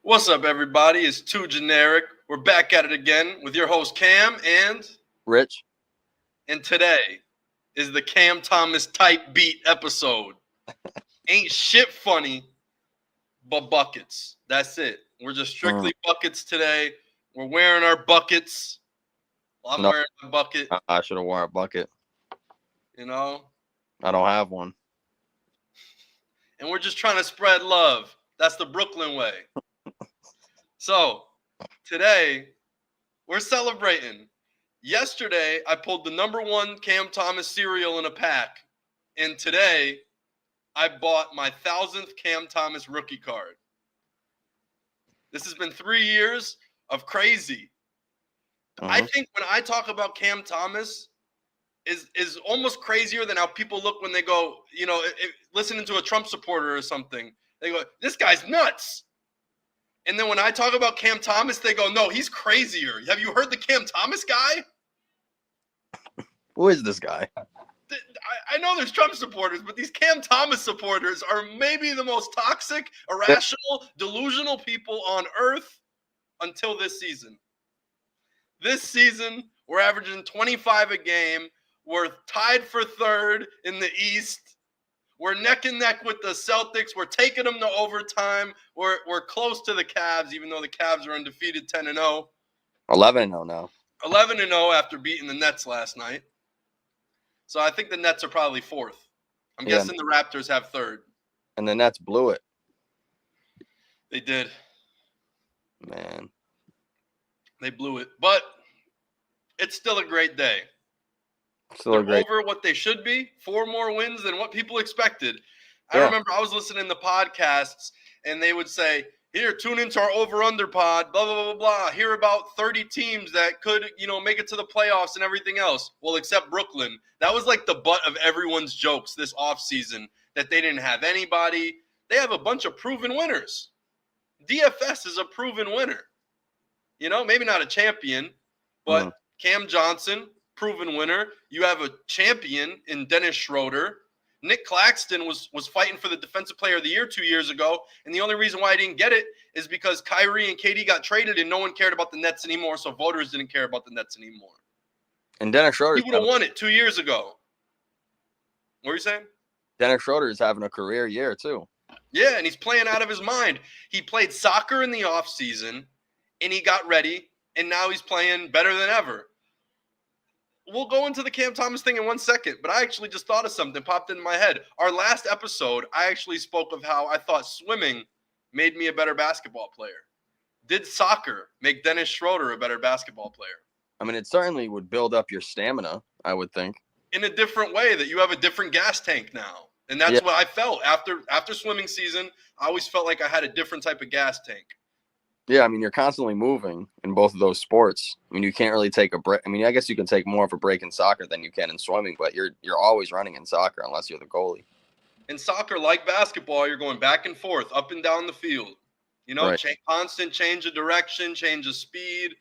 What's up, everybody? It's Too Generic. We're back at it again with your host, Cam, Rich. and today is the Cam Thomas type beat episode. Ain't shit funny, but buckets. That's it. We're just strictly buckets today. We're wearing our buckets. Well, I'm wearing a bucket. I should have worn a bucket. You know? I don't have one. And we're just trying to spread love. That's the Brooklyn way. So, today, we're celebrating. Yesterday, I pulled the #1 Cam Thomas cereal in a pack. And today, I bought my 1,000th Cam Thomas rookie card. This has been 3 years of crazy. I think when I talk about Cam Thomas is almost crazier than how people look when they go, listening to a Trump supporter or something. They go, this guy's nuts. And then when I talk about Cam Thomas, they go, no, he's crazier. Have you heard the Cam Thomas guy? Who is this guy? I know there's Trump supporters, but these Cam Thomas supporters are maybe the most toxic, irrational, delusional people on earth until this season. This season, we're averaging 25 a game. We're tied for third in the East. We're neck and neck with the Celtics. We're taking them to overtime. We're close to the Cavs, even though the Cavs are undefeated 10-0. 11-0 now. 11-0 after beating the Nets last night. So I think the Nets are probably fourth. I'm guessing the Raptors have third. And the Nets blew it. They did. Man. They blew it. But it's still a great day. They're over what they should be. 4 more wins than what people expected. I remember I was listening to podcasts, and they would say, here, tune into our over-under pod, blah, blah, blah, blah. Hear about 30 teams that could, make it to the playoffs and everything else. Well, except Brooklyn. That was like the butt of everyone's jokes this offseason, that they didn't have anybody. They have a bunch of proven winners. DFS is a proven winner. Maybe not a champion, but Cam Johnson, proven winner. You have a champion in Dennis Schroeder. Nick Claxton was fighting for the Defensive Player of the Year 2 years ago, and the only reason why I didn't get it is because Kyrie and KD got traded, and no one cared about the Nets anymore, so voters didn't care about the Nets anymore. And Dennis Schroeder, he would have won it 2 years ago. What are you saying? Dennis Schroeder is having a career year too. Yeah, and he's playing out of his mind. He played soccer in the offseason, and he got ready, and now he's playing better than ever. We'll go into the Cam Thomas thing in 1 second, but I actually just thought of something, popped into my head. Our last episode, I actually spoke of how I thought swimming made me a better basketball player. Did soccer make Dennis Schroeder a better basketball player? I mean, it certainly would build up your stamina, I would think. In a different way, that you have a different gas tank now. And that's what I felt. After swimming season, I always felt like I had a different type of gas tank. Yeah, I mean, you're constantly moving in both of those sports. I mean, you can't really take a break. I mean, I guess you can take more of a break in soccer than you can in swimming, but you're always running in soccer unless you're the goalie. In soccer, like basketball, you're going back and forth, up and down the field. Constant change of direction, change of speed.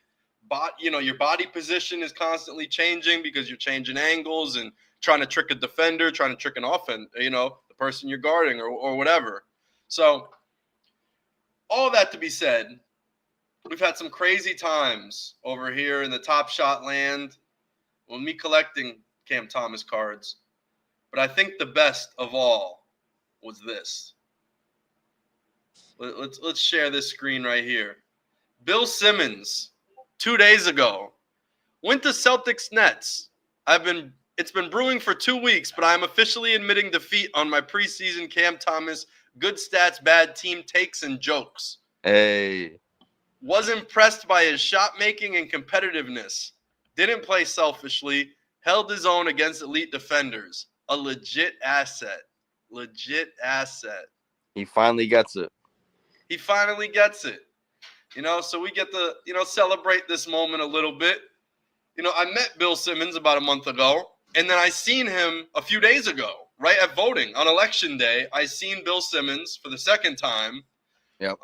Your body position is constantly changing because you're changing angles and trying to trick a defender, trying to trick an offense, the person you're guarding or whatever. So all that to be said, we've had some crazy times over here in the Top Shot land with me collecting Cam Thomas cards. But I think the best of all was this. Let's share this screen right here. Bill Simmons, 2 days ago, went to Celtics Nets. It's been brewing for 2 weeks, but I'm officially admitting defeat on my preseason Cam Thomas good stats, bad team takes and jokes. Hey. Was impressed by his shot making and competitiveness. Didn't play selfishly. Held his own against elite defenders. A legit asset. Legit asset. He finally gets it. He finally gets it. So we get to, celebrate this moment a little bit. I met Bill Simmons about a month ago, and then I seen him a few days ago, right at voting on Election Day. I seen Bill Simmons for the second time. Yep.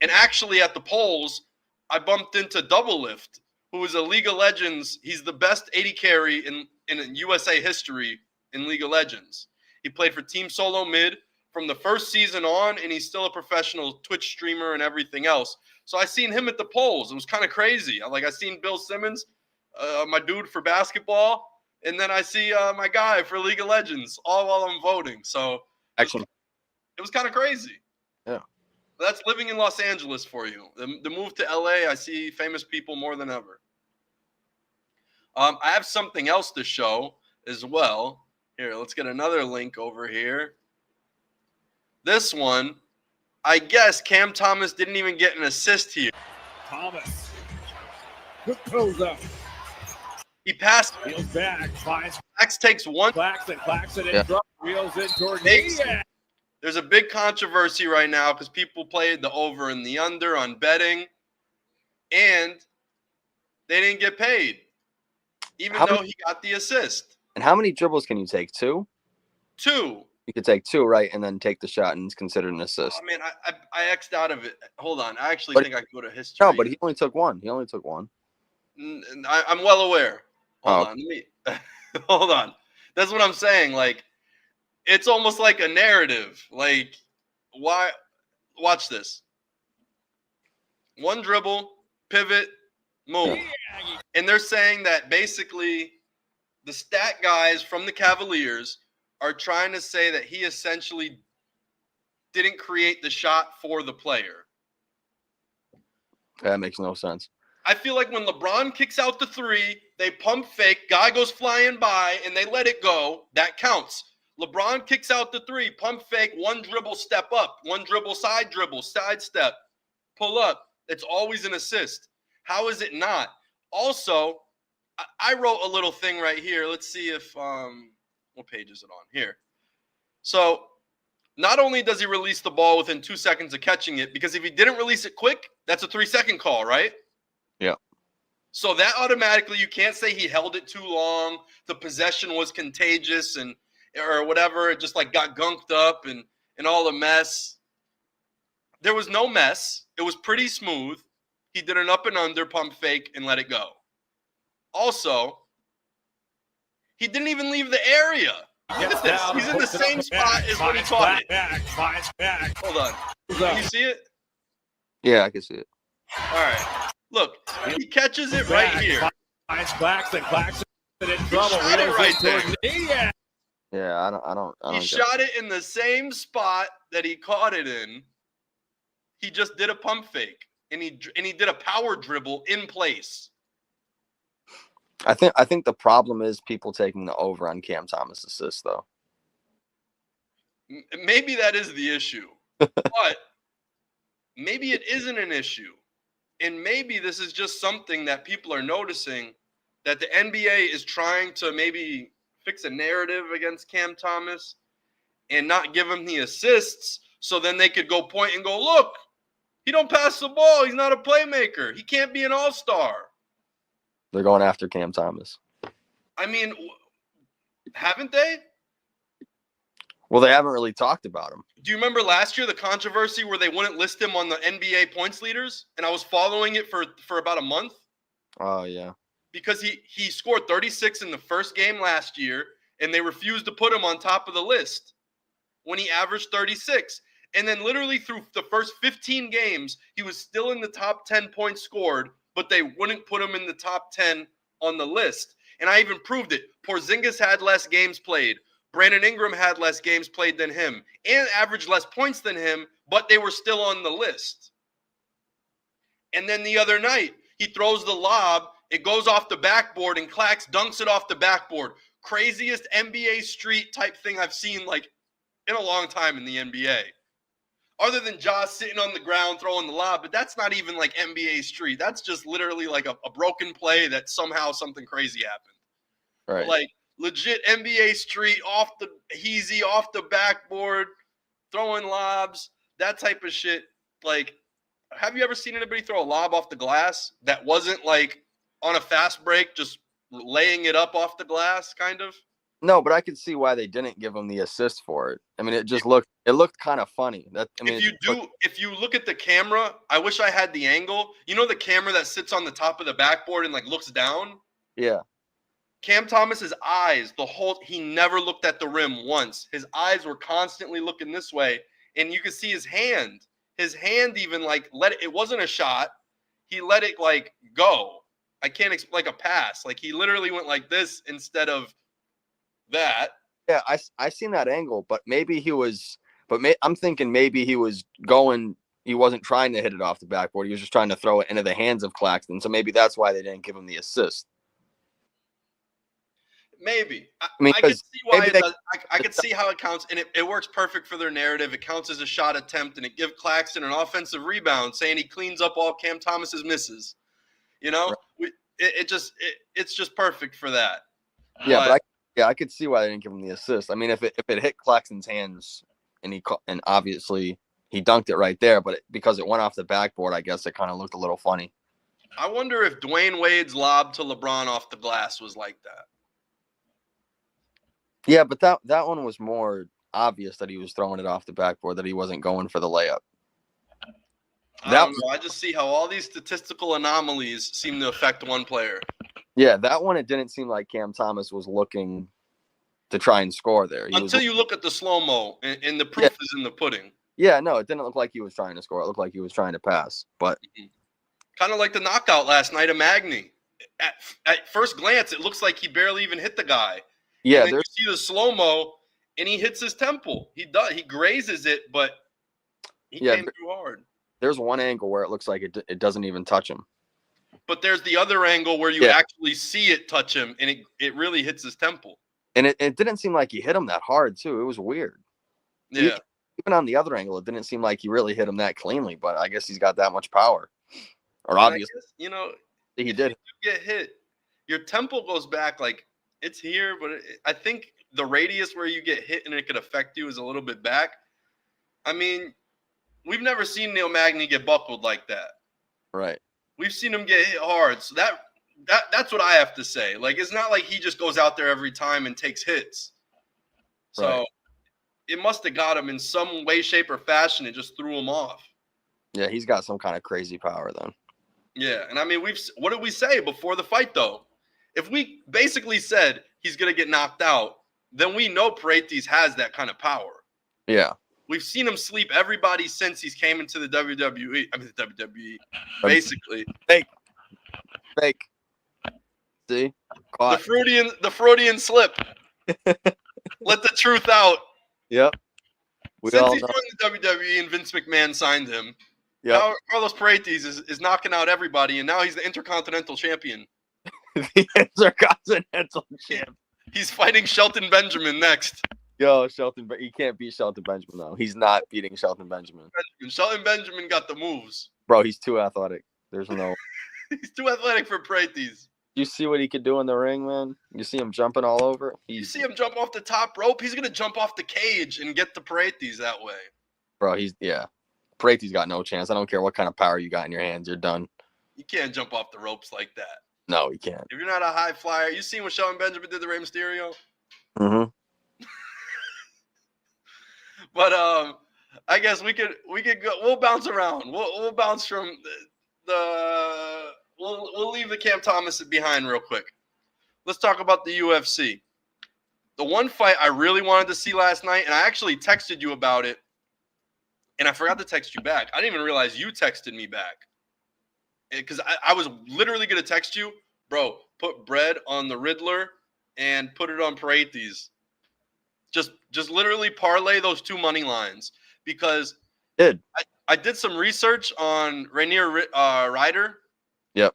And actually at the polls, I bumped into Double Lift, who is a League of Legends. He's the best 80 carry in USA history in League of Legends. He played for Team Solo Mid from the first season on, and he's still a professional Twitch streamer and everything else. So I seen him at the polls. It was kind of crazy. I seen Bill Simmons, my dude for basketball, and then I see my guy for League of Legends, all while I'm voting. So Actually, it was kind of crazy. Yeah. That's living in Los Angeles for you. The move to LA, I see famous people more than ever. I have something else to show as well. Here, let's get another link over here. This one, I guess Cam Thomas didn't even get an assist here. Thomas. Good close up. He passed. Wheels back. Finds Max takes one. Claxton in front. Wheels in toward me. There's a big controversy right now because people played the over and the under on betting, and they didn't get paid, even though he got the assist. And how many dribbles can you take? 2? 2. You could take 2, right, and then take the shot, and it's considered an assist. Oh, man, I X'd out of it. Hold on. I actually think I could go to history. No, but he only took 1. He only took 1. I'm well aware. Hold on. Hold on. That's what I'm saying. Like, it's almost like a narrative. Like, why? Watch this. 1 dribble, pivot, move. And they're saying that basically the stat guys from the Cavaliers are trying to say that he essentially didn't create the shot for the player. That makes no sense. I feel like when LeBron kicks out the 3, they pump fake, guy goes flying by, and they let it go. That counts. LeBron kicks out the 3, pump fake, 1 dribble, step up, 1 dribble, side step, pull up. It's always an assist. How is it not? Also, I wrote a little thing right here. Let's see if what page is it on? Here. So not only does he release the ball within 2 seconds of catching it, because if he didn't release it quick, that's a 3-second call, right? Yeah. So that automatically, you can't say he held it too long, the possession was contagious or whatever, it just like got gunked up and all the mess. There was no mess. It was pretty smooth. He did an up and under pump fake and let it go. Also, he didn't even leave the area. Look at this. He's in the same spot as when he caught it. Back. Hold on. Can you see it? Yeah, I can see it. All right. Look, he catches it right here. Finds Claxton in He trouble. shot it right there. Yeah, I don't. He shot it in the same spot that he caught it in. He just did a pump fake, and he did a power dribble in place. I think the problem is people taking the over on Cam Thomas assists, though. Maybe that is the issue, but maybe it isn't an issue. And maybe this is just something that people are noticing, that the NBA is trying to maybe fix a narrative against Cam Thomas and not give him the assists, so then they could go point and go, look, he don't pass the ball. He's not a playmaker. He can't be an all-star. They're going after Cam Thomas. I mean, haven't they? Well, they haven't really talked about him. Do you remember last year the controversy where they wouldn't list him on the NBA points leaders? And I was following it for about a month. Oh, yeah. Because he scored 36 in the first game last year, and they refused to put him on top of the list when he averaged 36. And then literally through the first 15 games, he was still in the top 10 points scored, but they wouldn't put him in the top 10 on the list. And I even proved it. Porzingis had less games played. Brandon Ingram had less games played than him and averaged less points than him, but they were still on the list. And then the other night, he throws the lob. It goes off the backboard, and Clax dunks it off the backboard. Craziest NBA street type thing I've seen like in a long time in the NBA. Other than Josh sitting on the ground throwing the lob, but that's not even like NBA street. That's just literally like a broken play that somehow something crazy happened. Right. Like legit NBA street, off the backboard, throwing lobs, that type of shit. Like, have you ever seen anybody throw a lob off the glass that wasn't like on a fast break, just laying it up off the glass, kind of? No, but I could see why they didn't give him the assist for it. I mean, it looked kind of funny. If you look at the camera, I wish I had the angle. You know the camera that sits on the top of the backboard and like looks down? Yeah. Cam Thomas's eyes, he never looked at the rim once. His eyes were constantly looking this way, and you could see his hand. His hand even like it wasn't a shot. He let it like go. I can't explain, like a pass. Like he literally went like this instead of that. Yeah, I seen that angle, but maybe he was. But I'm thinking maybe he was going. He wasn't trying to hit it off the backboard. He was just trying to throw it into the hands of Claxton. So maybe that's why they didn't give him the assist. Maybe. mean, I can see why maybe it does. I can see how it counts, and it works perfect for their narrative. It counts as a shot attempt, and it gives Claxton an offensive rebound, saying he cleans up all Cam Thomas's misses. You know, Right. it's just perfect for that. Yeah, I could see why they didn't give him the assist. I mean, if it hit Claxton's hands and obviously he dunked it right there, but because it went off the backboard, I guess it kind of looked a little funny. I wonder if Dwayne Wade's lob to LeBron off the glass was like that. Yeah, but that one was more obvious that he was throwing it off the backboard, that he wasn't going for the layup. I don't know. I just see how all these statistical anomalies seem to affect one player. Yeah, that one, it didn't seem like Cam Thomas was looking to try and score there. Until you look at the slow-mo, and the proof is in the pudding. Yeah, no, it didn't look like he was trying to score. It looked like he was trying to pass. But kind of like the knockout last night of Magny. At first glance, it looks like he barely even hit the guy. Yeah, and then you see the slow-mo, and he hits his temple. He grazes it, but he came too hard. There's one angle where it looks like it doesn't even touch him. But there's the other angle where you actually see it touch him, and it really hits his temple. And it didn't seem like he hit him that hard, too. It was weird. Yeah. Even on the other angle, it didn't seem like he really hit him that cleanly, but I guess he's got that much power. Or obviously, you know, he did. If you get hit, your temple goes back like it's here, but I think the radius where you get hit and it could affect you is a little bit back. I mean, we've never seen Neil Magny get buckled like that. Right. We've seen him get hit hard. So that's what I have to say. Like, it's not like he just goes out there every time and takes hits. So it must have got him in some way, shape, or fashion. It just threw him off. Yeah, he's got some kind of crazy power then. Yeah, and I mean, what did we say before the fight, though? If we basically said he's going to get knocked out, then we know Paredes has that kind of power. Yeah. We've seen him sleep everybody since he's came into the WWE. I mean, the WWE, basically. Fake. See? Caught. The Freudian slip. Let the truth out. Yep. Since he's joined the WWE and Vince McMahon signed him, now Carlos Paredes is knocking out everybody, and now he's the Intercontinental Champion. The Intercontinental Champion. He's fighting Shelton Benjamin next. Yo, he can't beat Shelton Benjamin, though. He's not beating Shelton Benjamin. Shelton Benjamin got the moves. Bro, he's too athletic. There's no... He's too athletic for Paredes. You see what he could do in the ring, man? You see him jumping all over? You see him jump off the top rope? He's going to jump off the cage and get to Paredes that way. Bro, Paredes got no chance. I don't care what kind of power you got in your hands. You're done. You can't jump off the ropes like that. No, he can't. If you're not a high flyer, you seen what Shelton Benjamin did to Rey Mysterio? Mm-hmm. But I guess we could go. We'll bounce around. We'll bounce from We'll leave the Cam Thomas behind real quick. Let's talk about the UFC. The one fight I really wanted to see last night, and I actually texted you about it, and I forgot to text you back. I didn't even realize you texted me back. Because I was literally going to text you, bro, put bread on the Riddler and put it on Paredes. Just literally parlay those two money lines. Because I did some research on Rainier Ryder. Yep.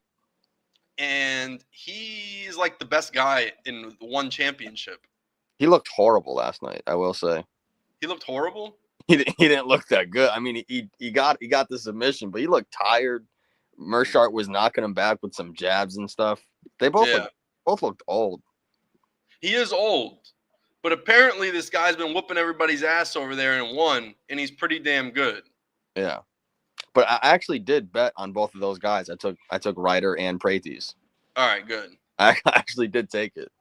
And he's like the best guy in one championship. He looked horrible last night, I will say. He looked horrible? He didn't look that good. I mean, he got the submission, but he looked tired. Mearshart was knocking him back with some jabs and stuff. They both looked old. He is old. But apparently this guy's been whooping everybody's ass over there and won, and he's pretty damn good. Yeah. But I actually did bet on both of those guys. I took Ryder and Paredes. All right, good. I actually did take it.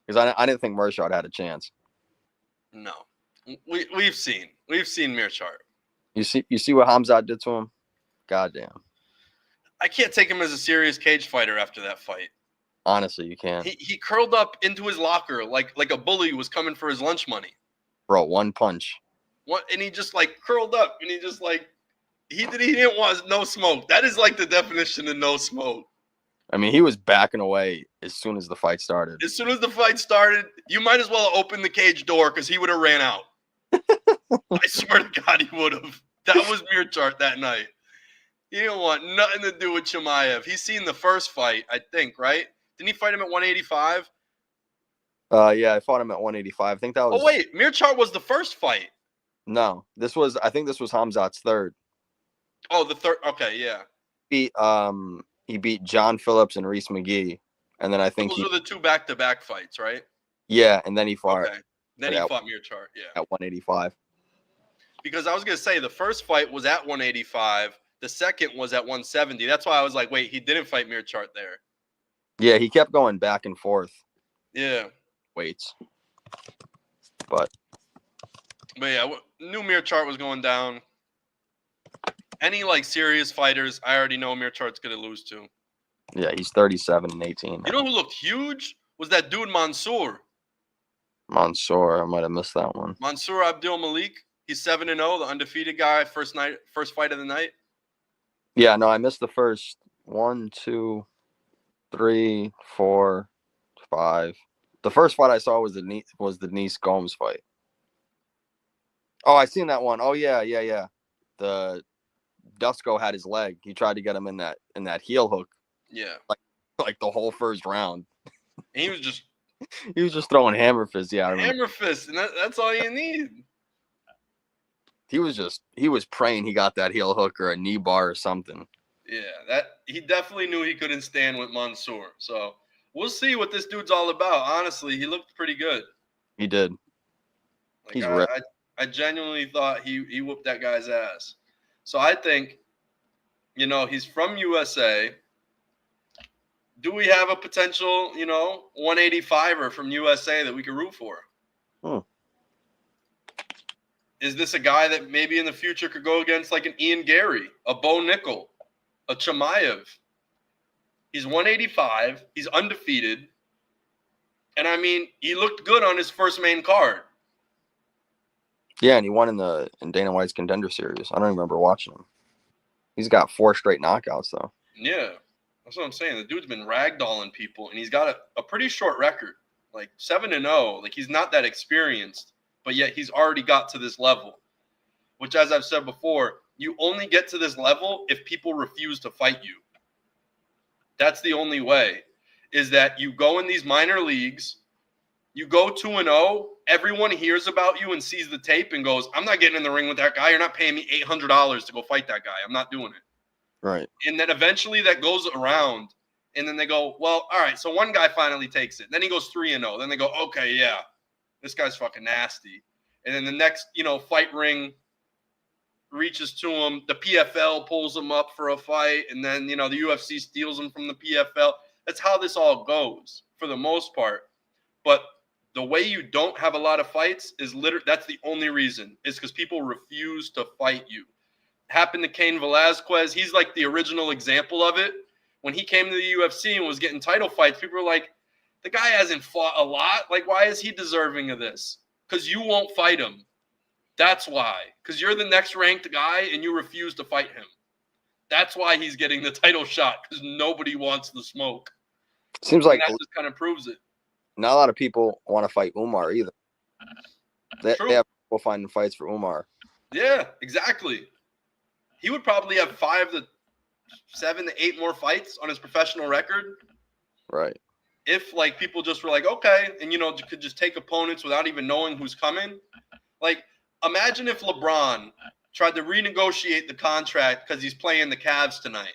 Because I didn't think Mearshart had a chance. No. We've seen Mearshart. You see what Hamzat did to him? Goddamn. I can't take him as a serious cage fighter after that fight. Honestly, you can't. He curled up into his locker like a bully was coming for his lunch money. Bro, one punch. And he just like curled up and he just like he didn't want no smoke. That is like the definition of no smoke. I mean, he was backing away as soon as the fight started. As soon as the fight started, you might as well open the cage door because he would have ran out. I swear to God, he would have. That was Mearchart that night. He didn't want nothing to do with Chimaev. He's seen the first fight, I think, right? Didn't he fight him at 185? Yeah, I fought him at 185. I think that was. Oh wait, Mearchart was the first fight. No, I think this was Hamzat's third. Oh, the third. Okay, yeah. He beat John Phillips and Reese McGee, and then I think those were the two back-to-back fights, right? Yeah, and then he fought. Okay. Then he fought Mearchart, yeah. At 185. Because I was gonna say the first fight was at 185, the second was at 170. That's why I was like, wait, he didn't fight Mearchart there. Yeah, he kept going back and forth. Yeah. Weights. But yeah, knew Mearchart was going down. Any like serious fighters, I already know Mearchart's gonna lose to. Yeah, he's 37 and 18. You know who looked huge? Was that dude Mansour. Mansour, I might have missed that one. Mansour Abdul Malik. He's 7-0, the undefeated guy. First fight of the night. Yeah, no, I missed the first 1, 2, 3, 4, 5. The first fight I saw was the Nice Gomes fight. Oh, I seen that one. Oh yeah. The Dusko had his leg. He tried to get him in that heel hook. Yeah. Like the whole first round. And he was just throwing hammer fists. Yeah, I remember. hammer fists, and that's all you need. He was praying he got that heel hook or a knee bar or something. Yeah, that he definitely knew he couldn't stand with Mansour. So we'll see what this dude's all about. Honestly, he looked pretty good. He did. Like, He's ripped. I genuinely thought he whooped that guy's ass. So I think, he's from USA. Do we have a potential, 185er from USA that we could root for? Is this a guy that maybe in the future could go against like an Ian Gary, a Bo Nickel, a Chimaev? He's 185. He's undefeated. And I mean, he looked good on his first main card. Yeah, and he won in Dana White's Contender Series. I don't even remember watching him. He's got 4 straight knockouts, though. Yeah, that's what I'm saying. The dude's been ragdolling people, and he's got a pretty short record, like 7-0. Like, he's not that experienced, but yet he's already got to this level, which, as I've said before, you only get to this level if people refuse to fight you. That's the only way, is that you go in these minor leagues, you go 2-0, everyone hears about you and sees the tape and goes, I'm not getting in the ring with that guy. You're not paying me $800 to go fight that guy. I'm not doing it. Right. And then eventually that goes around, and then they go, well, all right, so one guy finally takes it. Then he goes 3-0. Then they go, okay, yeah, this guy's fucking nasty. And then the next, fight ring reaches to him. The PFL pulls him up for a fight, and then, the UFC steals him from the PFL. That's how this all goes for the most part. But the way you don't have a lot of fights is that's the only reason, is because people refuse to fight you. Happened to Cain Velasquez. He's like the original example of it. When he came to the UFC and was getting title fights, people were like, the guy hasn't fought a lot. Like, why is he deserving of this? Because you won't fight him. That's why. Because you're the next ranked guy and you refuse to fight him. That's why he's getting the title shot, because nobody wants the smoke. Seems like that just kind of proves it. Not a lot of people want to fight Umar either. They have people finding fights for Umar. Yeah, exactly. He would probably have 5 to 7 to 8 more fights on his professional record. Right. If like people just were like, okay, and could just take opponents without even knowing who's coming. Like, imagine if LeBron tried to renegotiate the contract because he's playing the Cavs tonight.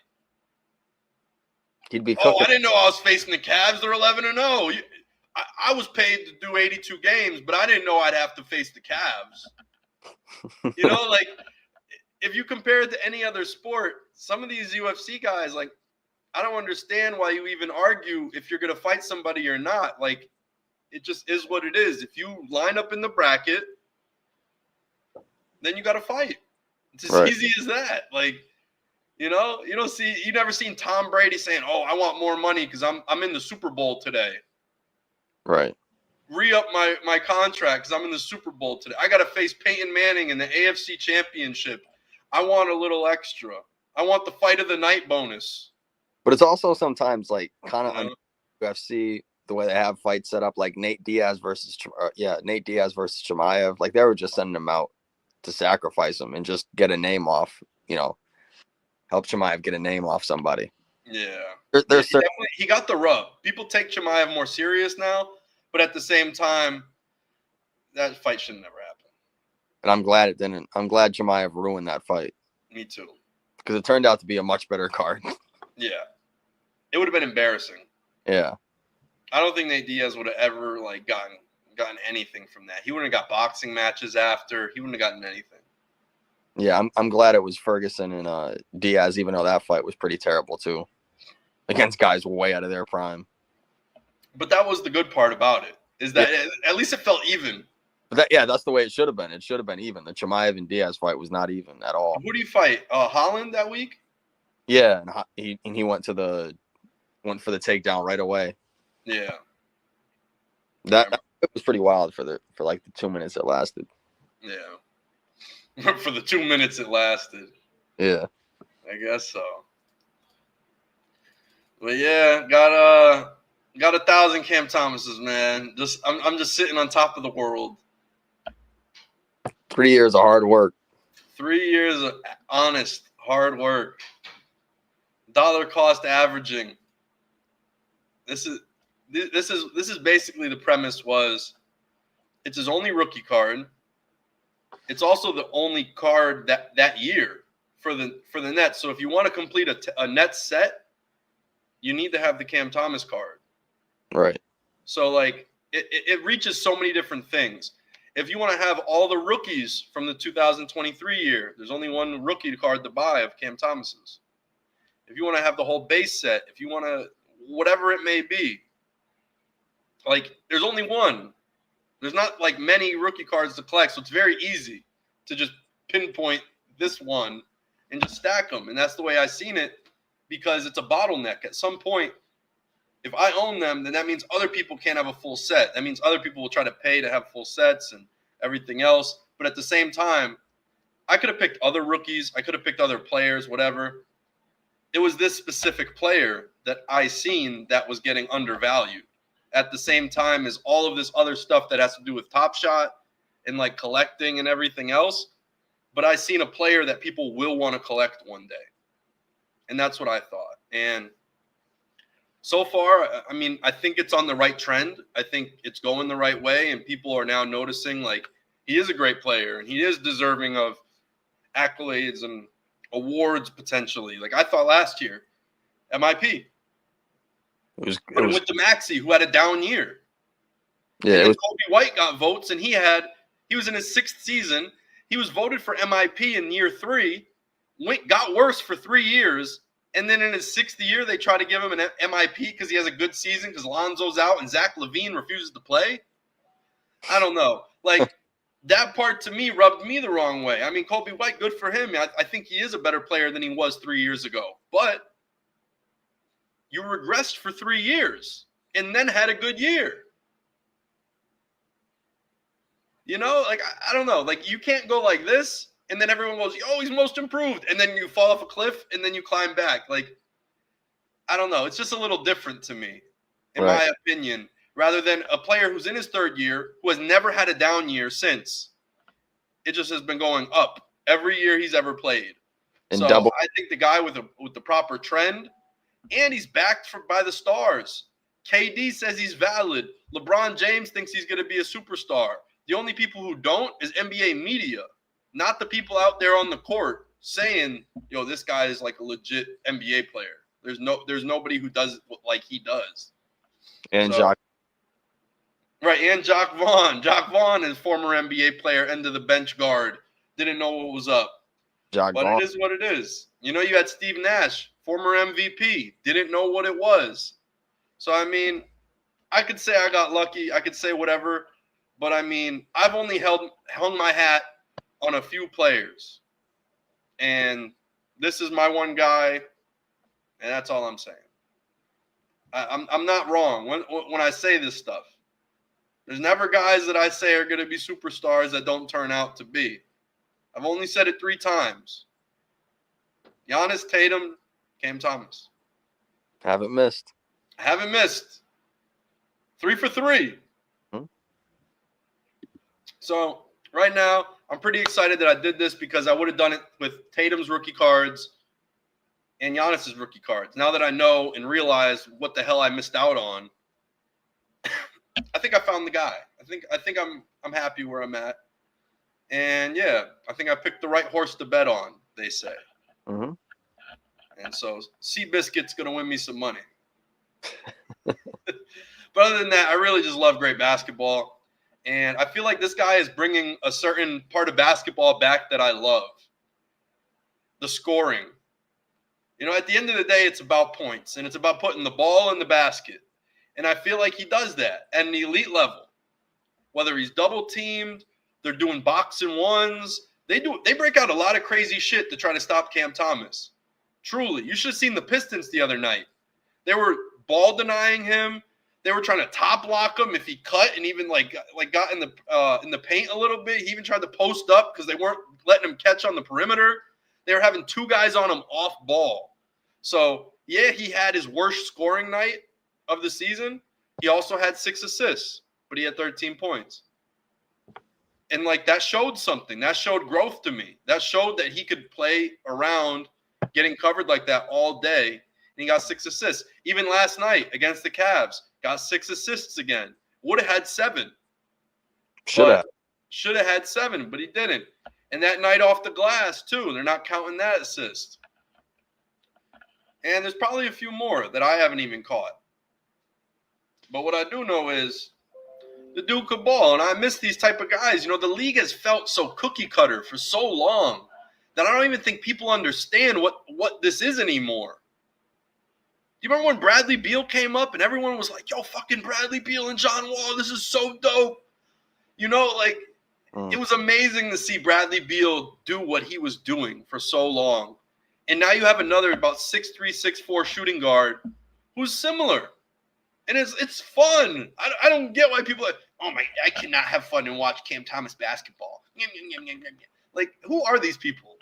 He'd be cooking. Oh, I didn't know I was facing the Cavs. They're 11-0. I was paid to do 82 games, but I didn't know I'd have to face the Cavs. Like, if you compare it to any other sport, some of these UFC guys, like, I don't understand why you even argue if you're going to fight somebody or not. Like, it just is what it is. If you line up in the bracket, then you got to fight. It's as easy as that. Like, You know, you never seen Tom Brady saying, "Oh, I want more money because I'm in the Super Bowl today. Right. Re-up my contract because I'm in the Super Bowl today. I got to face Peyton Manning in the AFC Championship. I want a little extra. I want the fight of the night bonus." But it's also sometimes like kind of You know? UFC the way they have fights set up, like Nate Diaz versus Chimaev. Like they were just sending him out to sacrifice him and just get a name off. Help Chimaev get a name off somebody. Yeah. There's certain, He got the rub. People take Chimaev more serious now, but at the same time, that fight should never happen. and I'm glad it didn't. I'm glad Chimaev ruined that fight Me too. because it turned out to be a much better card. Yeah. It would have been embarrassing. Yeah. I don't think Nate Diaz would have ever gotten anything from that. He wouldn't have got boxing matches after. He wouldn't have gotten anything. Yeah, I'm glad it was Ferguson and Diaz, even though that fight was pretty terrible too, against guys way out of their prime. But that was the good part about it, is that at least it felt even. But that's the way it should have been. It should have been even. The Chimaev and Diaz fight was not even at all. Who do you fight? Holland that week? Yeah, and he went for the takedown right away. Yeah. That it was pretty wild for like the 2 minutes it lasted. Yeah. For the 2 minutes it lasted. Yeah. I guess so. But yeah, got 1,000 Cam Thomases, man. I'm just sitting on top of the world. 3 years of hard work. 3 years of honest hard work. Dollar cost averaging. This is basically the premise was it's his only rookie card. It's also the only card that year for the Nets. So if you want to complete a Nets set, you need to have the Cam Thomas card. Right. So like it reaches so many different things. If you want to have all the rookies from the 2023 year, there's only one rookie card to buy of Cam Thomas's. If you want to have the whole base set, if you want to whatever it may be, like there's only one. There's not like many rookie cards to collect, so it's very easy to just pinpoint this one and just stack them. And that's the way I've seen it because it's a bottleneck. At some point, if I own them, then that means other people can't have a full set. That means other people will try to pay to have full sets and everything else. But at the same time, I could have picked other rookies. I could have picked other players, whatever. It was this specific player that I seen that was getting undervalued. At the same time as all of this other stuff that has to do with Top Shot and like collecting and everything else. But I seen a player that people will want to collect one day. And that's what I thought. And so far, I mean, I think it's on the right trend. I think it's going the right way. And people are now noticing like he is a great player and he is deserving of accolades and awards potentially. Like I thought last year, MIP. It was with the Maxey, who had a down year. Yeah, and Kobe White got votes, and he was in his 6th season. He was voted for MIP in year 3, got worse for 3 years, and then in his 6th year, they try to give him an MIP because he has a good season because Lonzo's out and Zach LaVine refuses to play. I don't know. Like, that part to me rubbed me the wrong way. I mean, Kobe White, good for him. I think he is a better player than he was 3 years ago. But you regressed for 3 years and then had a good year. You know, like, I don't know. Like, you can't go like this, and then everyone goes, oh, he's most improved. And then you fall off a cliff, and then you climb back. Like, I don't know. It's just a little different to me, in my opinion, rather than a player who's in his 3rd year, who has never had a down year since. It just has been going up every year he's ever played. And so I think the guy with the proper trend, and he's backed by the stars. KD says he's valid. LeBron James thinks he's going to be a superstar. The only people who don't is NBA media, not the people out there on the court saying, yo, this guy is like a legit NBA player. There's nobody who does it like he does. And Jacques. Right, and Jacques Vaughn. Jacques Vaughn is former NBA player, end of the bench guard. Didn't know what was up. But it is what it is. You know, you had Steve Nash, former MVP. Didn't know what it was. So, I mean, I could say I got lucky. I could say whatever. But, I mean, I've only hung my hat on a few players. And this is my one guy, and that's all I'm saying. I'm not wrong when I say this stuff. There's never guys that I say are going to be superstars that don't turn out to be. I've only said it 3 times. Giannis, Tatum, Cam Thomas. Haven't missed. 3 for 3. So right now, I'm pretty excited that I did this because I would have done it with Tatum's rookie cards and Giannis's rookie cards. Now that I know and realize what the hell I missed out on, I think I found the guy. I think I'm happy where I'm at. And yeah, I think I picked the right horse to bet on, they say. Mm-hmm. And so Seabiscuit's going to win me some money. But other than that, I really just love great basketball. And I feel like this guy is bringing a certain part of basketball back that I love. The scoring. You know, at the end of the day, it's about points. And it's about putting the ball in the basket. And I feel like he does that at an elite level. Whether he's double teamed, they're doing box and ones. They break out a lot of crazy shit to try to stop Cam Thomas. Truly. You should have seen the Pistons the other night. They were ball denying him. They were trying to top lock him if he cut and even like got in the paint a little bit. He even tried to post up because they weren't letting him catch on the perimeter. They were having 2 guys on him off ball. So, yeah, he had his worst scoring night of the season. He also had 6 assists, but he had 13 points. And, like, that showed something. That showed growth to me. That showed that he could play around getting covered like that all day. And he got 6 assists. Even last night against the Cavs, got 6 assists again. Would have had 7. Should have had 7, but he didn't. And that night off the glass, too. They're not counting that assist. And there's probably a few more that I haven't even caught. But what I do know is the dude could ball, and I miss these type of guys. You know, the league has felt so cookie cutter for so long that I don't even think people understand what this is anymore. Do you remember when Bradley Beal came up and everyone was like, yo, fucking Bradley Beal and John Wall, this is so dope. You know, like, it was amazing to see Bradley Beal do what he was doing for so long. And now you have another about 6'3", 6'4" shooting guard who's similar. And it's fun. I don't get why people are like, oh my, I cannot have fun and watch Cam Thomas basketball. Like, who are these people?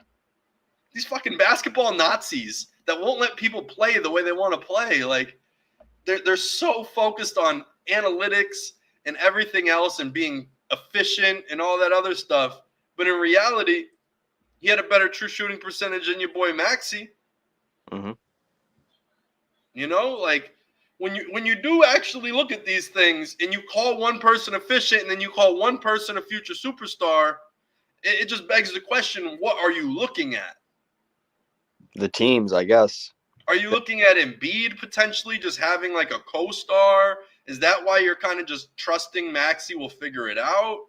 These fucking basketball Nazis that won't let people play the way they want to play. Like, they're so focused on analytics and everything else and being efficient and all that other stuff. But in reality, he had a better true shooting percentage than your boy Maxey. Mm-hmm. You know, like, when you do actually look at these things and you call one person efficient and then you call one person a future superstar, it just begs the question, what are you looking at? The teams, I guess. Are you looking at Embiid potentially just having like a co-star? Is that why you're kind of just trusting Maxey will figure it out?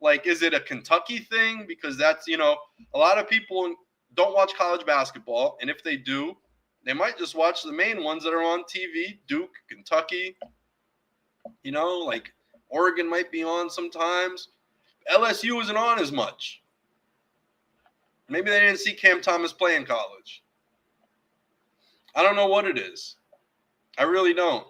Like, is it a Kentucky thing? Because that's, you know, a lot of people don't watch college basketball. And if they do, they might just watch the main ones that are on TV. Duke, Kentucky, you know, like Oregon might be on sometimes. LSU isn't on as much. Maybe they didn't see Cam Thomas play in college. I don't know what it is. I really don't.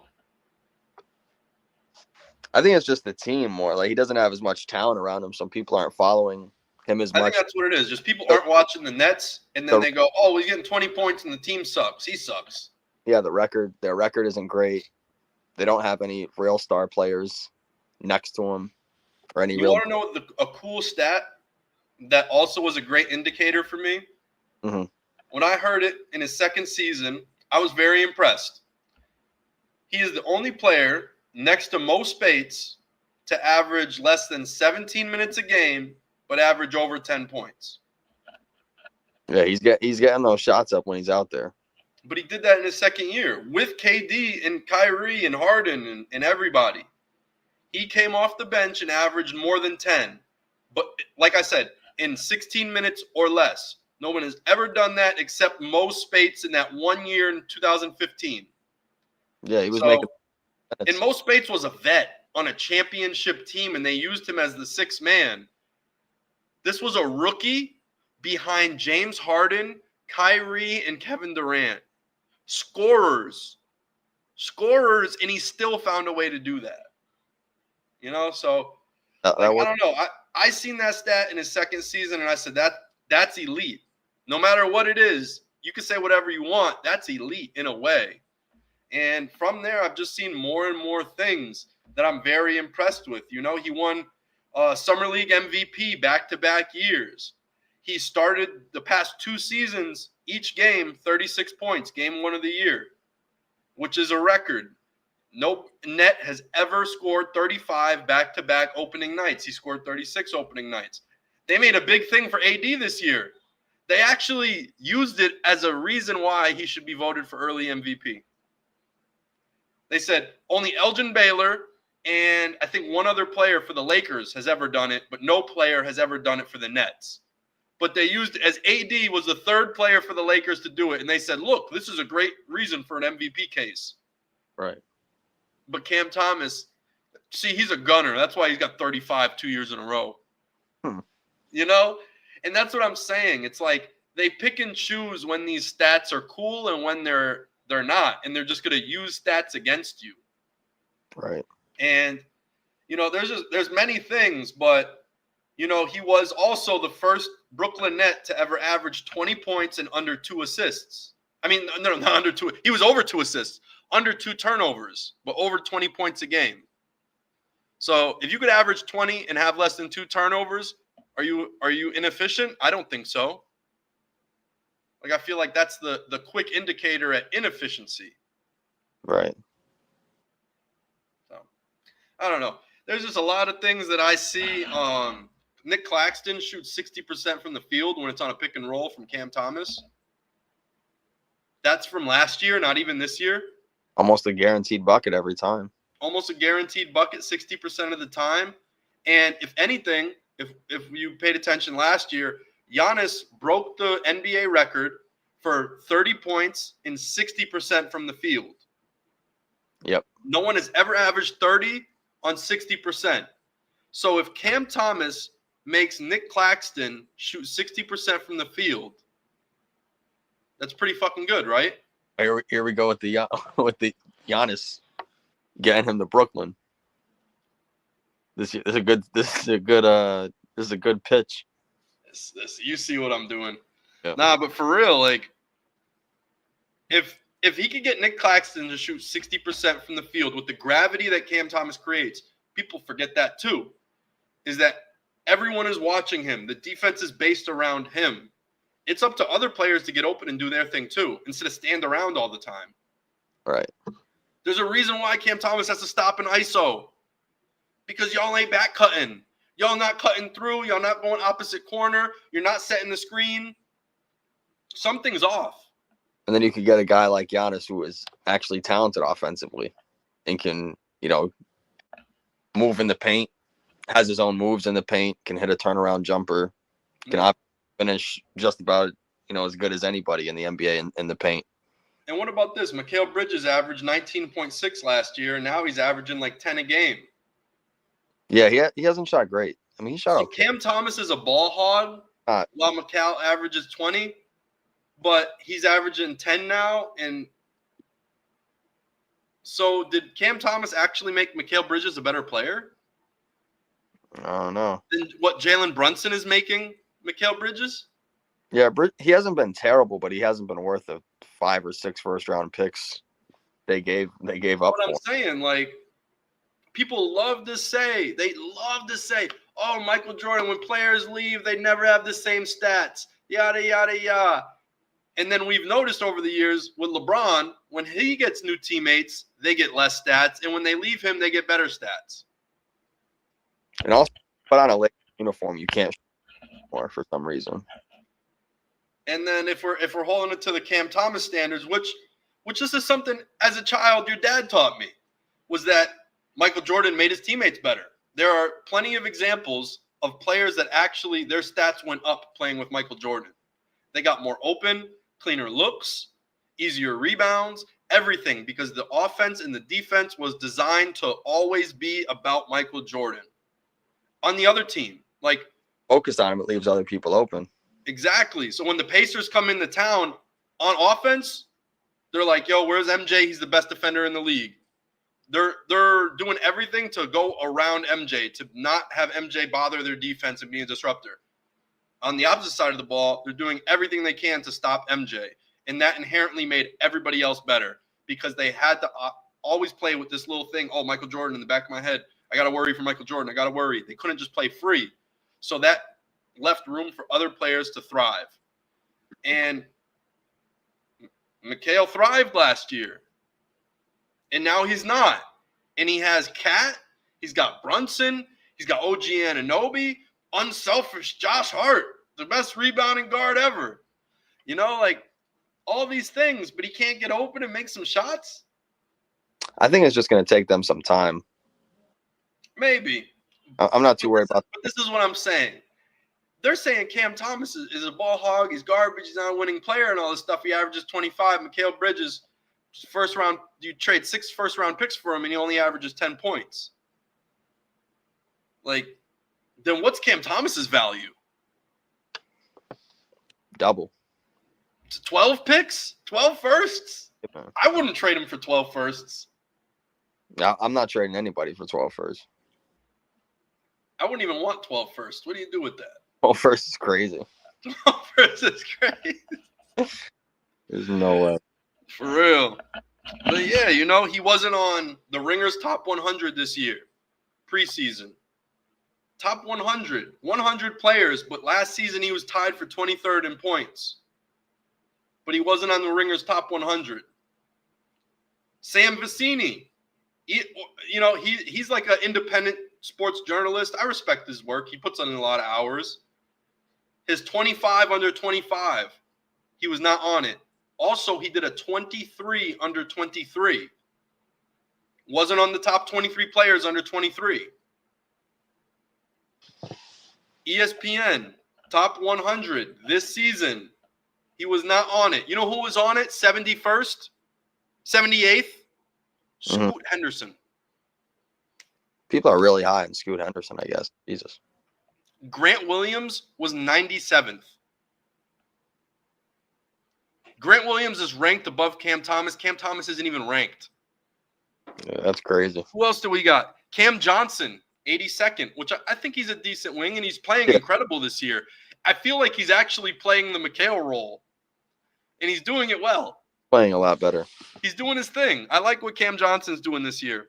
I think it's just the team more. Like, he doesn't have as much talent around him. Some people aren't following him as much. I think that's what it is. Just people aren't watching the Nets, and then they go, oh, he's getting 20 points and the team sucks. He sucks. Yeah, their record isn't great. They don't have any real star players next to him or any real. You want to know a cool stat that also was a great indicator for me? Mm-hmm. When I heard it in his second season, I was very impressed. He is the only player next to Mo Spates to average less than 17 minutes a game, but average over 10 points. Yeah, he's getting those shots up when he's out there. But he did that in his second year with KD and Kyrie and Harden and everybody. He came off the bench and averaged more than 10. But like I said, in 16 minutes or less. No one has ever done that except Mo Spates in that 1 year in 2015. Yeah, he was making. And Mo Spates was a vet on a championship team, and they used him as the sixth man. This was a rookie behind James Harden, Kyrie and Kevin Durant, scorers, and he still found a way to do that. You know, so like, I don't know. I seen that stat in his second season, and I said that's elite. No matter what it is, you can say whatever you want. That's elite in a way. And from there, I've just seen more and more things that I'm very impressed with. You know, he won Summer League MVP back-to-back years. He started the past 2 seasons, each game, 36 points, game 1 of the year, which is a record. No net has ever scored 35 back-to-back opening nights. He scored 36 opening nights. They made a big thing for AD this year. They actually used it as a reason why he should be voted for early MVP. They said only Elgin Baylor and I think one other player for the Lakers has ever done it, but no player has ever done it for the Nets. But they used it as AD was the 3rd player for the Lakers to do it. And they said, look, this is a great reason for an MVP case. Right. But Cam Thomas, see, he's a gunner. That's why he's got 35 2 years in a row. You know? And that's what I'm saying. It's like they pick and choose when these stats are cool and when they're not. And they're just going to use stats against you. Right. And, you know, there's many things, but, you know, he was also the first Brooklyn Net to ever average 20 points and under 2 assists. I mean, no, not under 2. He was over 2 assists, under 2 turnovers, but over 20 points a game. So if you could average 20 and have less than 2 turnovers, are you inefficient? I don't think so. Like, I feel like that's the quick indicator at inefficiency. Right. So, I don't know. There's just a lot of things that I see. Nick Claxton shoots 60% from the field when it's on a pick and roll from Cam Thomas. That's from last year, not even this year. Almost a guaranteed bucket every time. Almost a guaranteed bucket 60% of the time. And if anything, if you paid attention last year, Giannis broke the NBA record for 30 points and 60% from the field. Yep. No one has ever averaged 30 on 60%. So if Cam Thomas makes Nick Claxton shoot 60% from the field, that's pretty fucking good, right? Here we go with the Giannis getting him to Brooklyn. This is a good pitch. You see what I'm doing. Yep. Nah, but for real, like, if he could get Nick Claxton to shoot 60% from the field with the gravity that Cam Thomas creates, people forget that too, is that everyone is watching him. The defense is based around him. It's up to other players to get open and do their thing too, instead of stand around all the time. Right. There's a reason why Cam Thomas has to stop in ISO, because y'all ain't back cutting. Y'all not cutting through. Y'all not going opposite corner. You're not setting the screen. Something's off. And then you could get a guy like Giannis who is actually talented offensively and can, you know, move in the paint, has his own moves in the paint, can hit a turnaround jumper, can finish just about, you know, as good as anybody in the NBA in the paint. And what about this? Mikal Bridges averaged 19.6 last year, and now he's averaging like 10 a game. Yeah, he hasn't shot great. I mean, he shot okay. Cam Thomas is a ball hog, while Mikal averages 20, but he's averaging 10 now. And so did Cam Thomas actually make Mikal Bridges a better player? I don't know. Than what Jalen Brunson is making Mikal Bridges? Yeah, he hasn't been terrible, but he hasn't been worth the 5 or 6 first-round picks they gave up. What I'm saying, like, people love to say, oh, Michael Jordan, when players leave, they never have the same stats, yada, yada, yada. And then we've noticed over the years with LeBron, when he gets new teammates, they get less stats. And when they leave him, they get better stats. And also, put on a Lakers uniform, you can't shoot more for some reason. And then if we're holding it to the Cam Thomas standards, which this is something as a child your dad taught me, was that Michael Jordan made his teammates better. There are plenty of examples of players that actually their stats went up playing with Michael Jordan. They got more open, cleaner looks, easier rebounds, everything, because the offense and the defense was designed to always be about Michael Jordan. On the other team, like, focus on him, it leaves other people open. Exactly. So when the Pacers come into town on offense, they're like, yo, where's MJ? He's the best defender in the league. They're doing everything to go around MJ, to not have MJ bother their defense and be a disruptor. On the opposite side of the ball, they're doing everything they can to stop MJ. And that inherently made everybody else better because they had to always play with this little thing. Oh, Michael Jordan in the back of my head. I got to worry for Michael Jordan. I got to worry. They couldn't just play free. So that left room for other players to thrive. And Mikal thrived last year. And now he's not. And he has Cat. He's got Brunson. He's got OG Anunoby. Unselfish Josh Hart, the best rebounding guard ever. You know, like all these things, but he can't get open and make some shots? I think it's just going to take them some time. Maybe. I'm not too worried about that. But this is what I'm saying. They're saying Cam Thomas is a ball hog. He's garbage. He's not a winning player and all this stuff. He averages 25. Mikal Bridges, first round, you trade 6 first-round picks for him, and he only averages 10 points. Like, then what's Cam Thomas's value? Double. 12 picks? 12 firsts? Yeah. I wouldn't trade him for 12 firsts. No, I'm not trading anybody for 12 firsts. I wouldn't even want 12 firsts. What do you do with that? 12 firsts is crazy. 12 firsts is crazy. There's no way. For real. But yeah, you know, he wasn't on the Ringers top 100 this year, preseason. Top 100. 100 players, but last season he was tied for 23rd in points. But he wasn't on the Ringers top 100. Sam Vecini. He's like an independent sports journalist. I respect his work. He puts in a lot of hours. His 25 under 25, he was not on it. Also, he did a 23 under 23. Wasn't on the top 23 players under 23. ESPN, top 100 this season. He was not on it. You know who was on it? 71st? 78th? Scoot Henderson. People are really high on Scoot Henderson, I guess. Jesus. Grant Williams was 97th. Grant Williams is ranked above Cam Thomas. Cam Thomas isn't even ranked. Yeah, that's crazy. Who else do we got? Cam Johnson, 82nd, which I think he's a decent wing, and he's playing incredible this year. I feel like he's actually playing the Mikal role, and he's doing it well. Playing a lot better. He's doing his thing. I like what Cam Johnson's doing this year.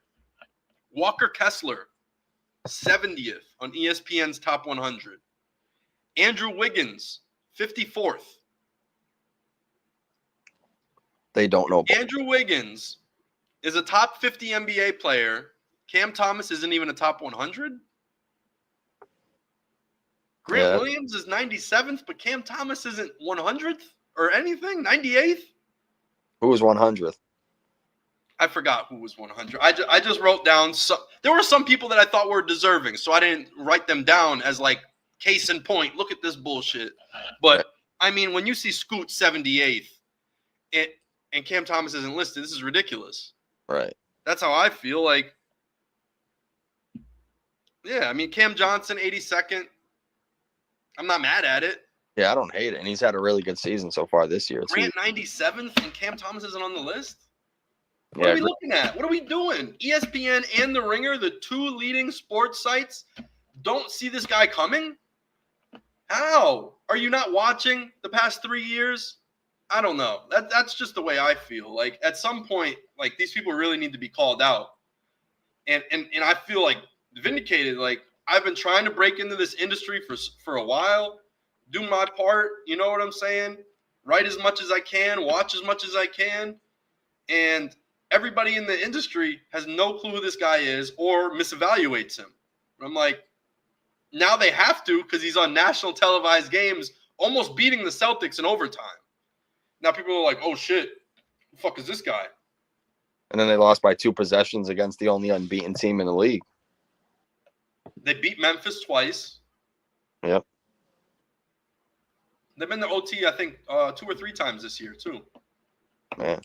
Walker Kessler, 70th on ESPN's top 100. Andrew Wiggins, 54th. They don't know. Andrew Wiggins is a top 50 NBA player. Cam Thomas isn't even a top 100. Grant Williams is 97th, but Cam Thomas isn't 100th or anything, 98th. Who was 100th? I forgot who was 100. I just wrote down. There were some people that I thought were deserving, so I didn't write them down as like case in point. Look at this bullshit. But, I mean, when you see Scoot 78th and Cam Thomas isn't listed, this is ridiculous. Right. That's how I feel. Like, yeah, I mean, Cam Johnson, 82nd. I'm not mad at it. Yeah, I don't hate it. And he's had a really good season so far this year. Grant, 97th, and Cam Thomas isn't on the list? What are we looking at? What are we doing? ESPN and The Ringer, the two leading sports sites, don't see this guy coming? How? Are you not watching the past 3 years? I don't know. That's just the way I feel. Like, at some point, like, these people really need to be called out. And I feel, like, vindicated. Like, I've been trying to break into this industry for a while, do my part, you know what I'm saying? Write as much as I can, watch as much as I can, and everybody in the industry has no clue who this guy is or misevaluates him. I'm like, now they have to because he's on national televised games almost beating the Celtics in overtime. Now people are like, oh, shit, who the fuck is this guy? And then they lost by 2 possessions against the only unbeaten team in the league. They beat Memphis twice. Yep. They've been to OT, I think, 2 or 3 times this year, too. Man.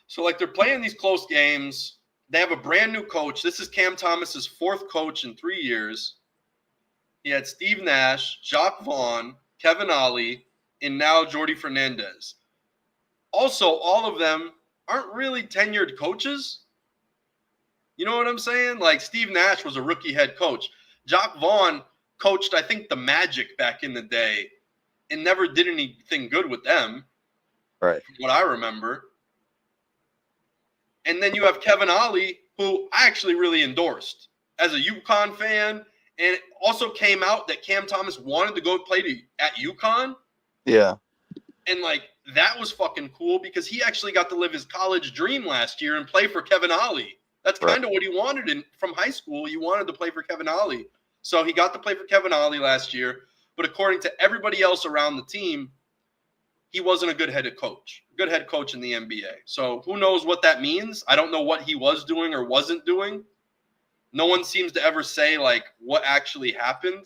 So, like, they're playing these close games. They have a brand new coach. This is Cam Thomas's 4th coach in 3 years. He had Steve Nash, Jacques Vaughn, Kevin Ollie, and now Jordy Fernandez. Also, all of them aren't really tenured coaches. You know what I'm saying? Like Steve Nash was a rookie head coach. Jacques Vaughn coached, I think, the Magic back in the day and never did anything good with them, Right. from what I remember. And then you have Kevin Ollie, who I actually really endorsed as a UConn fan. And it also came out that Cam Thomas wanted to go play at UConn. Yeah. And, like, that was fucking cool because he actually got to live his college dream last year and play for Kevin Ollie. That's kind of what he wanted from high school. He wanted to play for Kevin Ollie. So he got to play for Kevin Ollie last year. But according to everybody else around the team, he wasn't a good head coach in the NBA. So who knows what that means? I don't know what he was doing or wasn't doing. No one seems to ever say, like, what actually happened.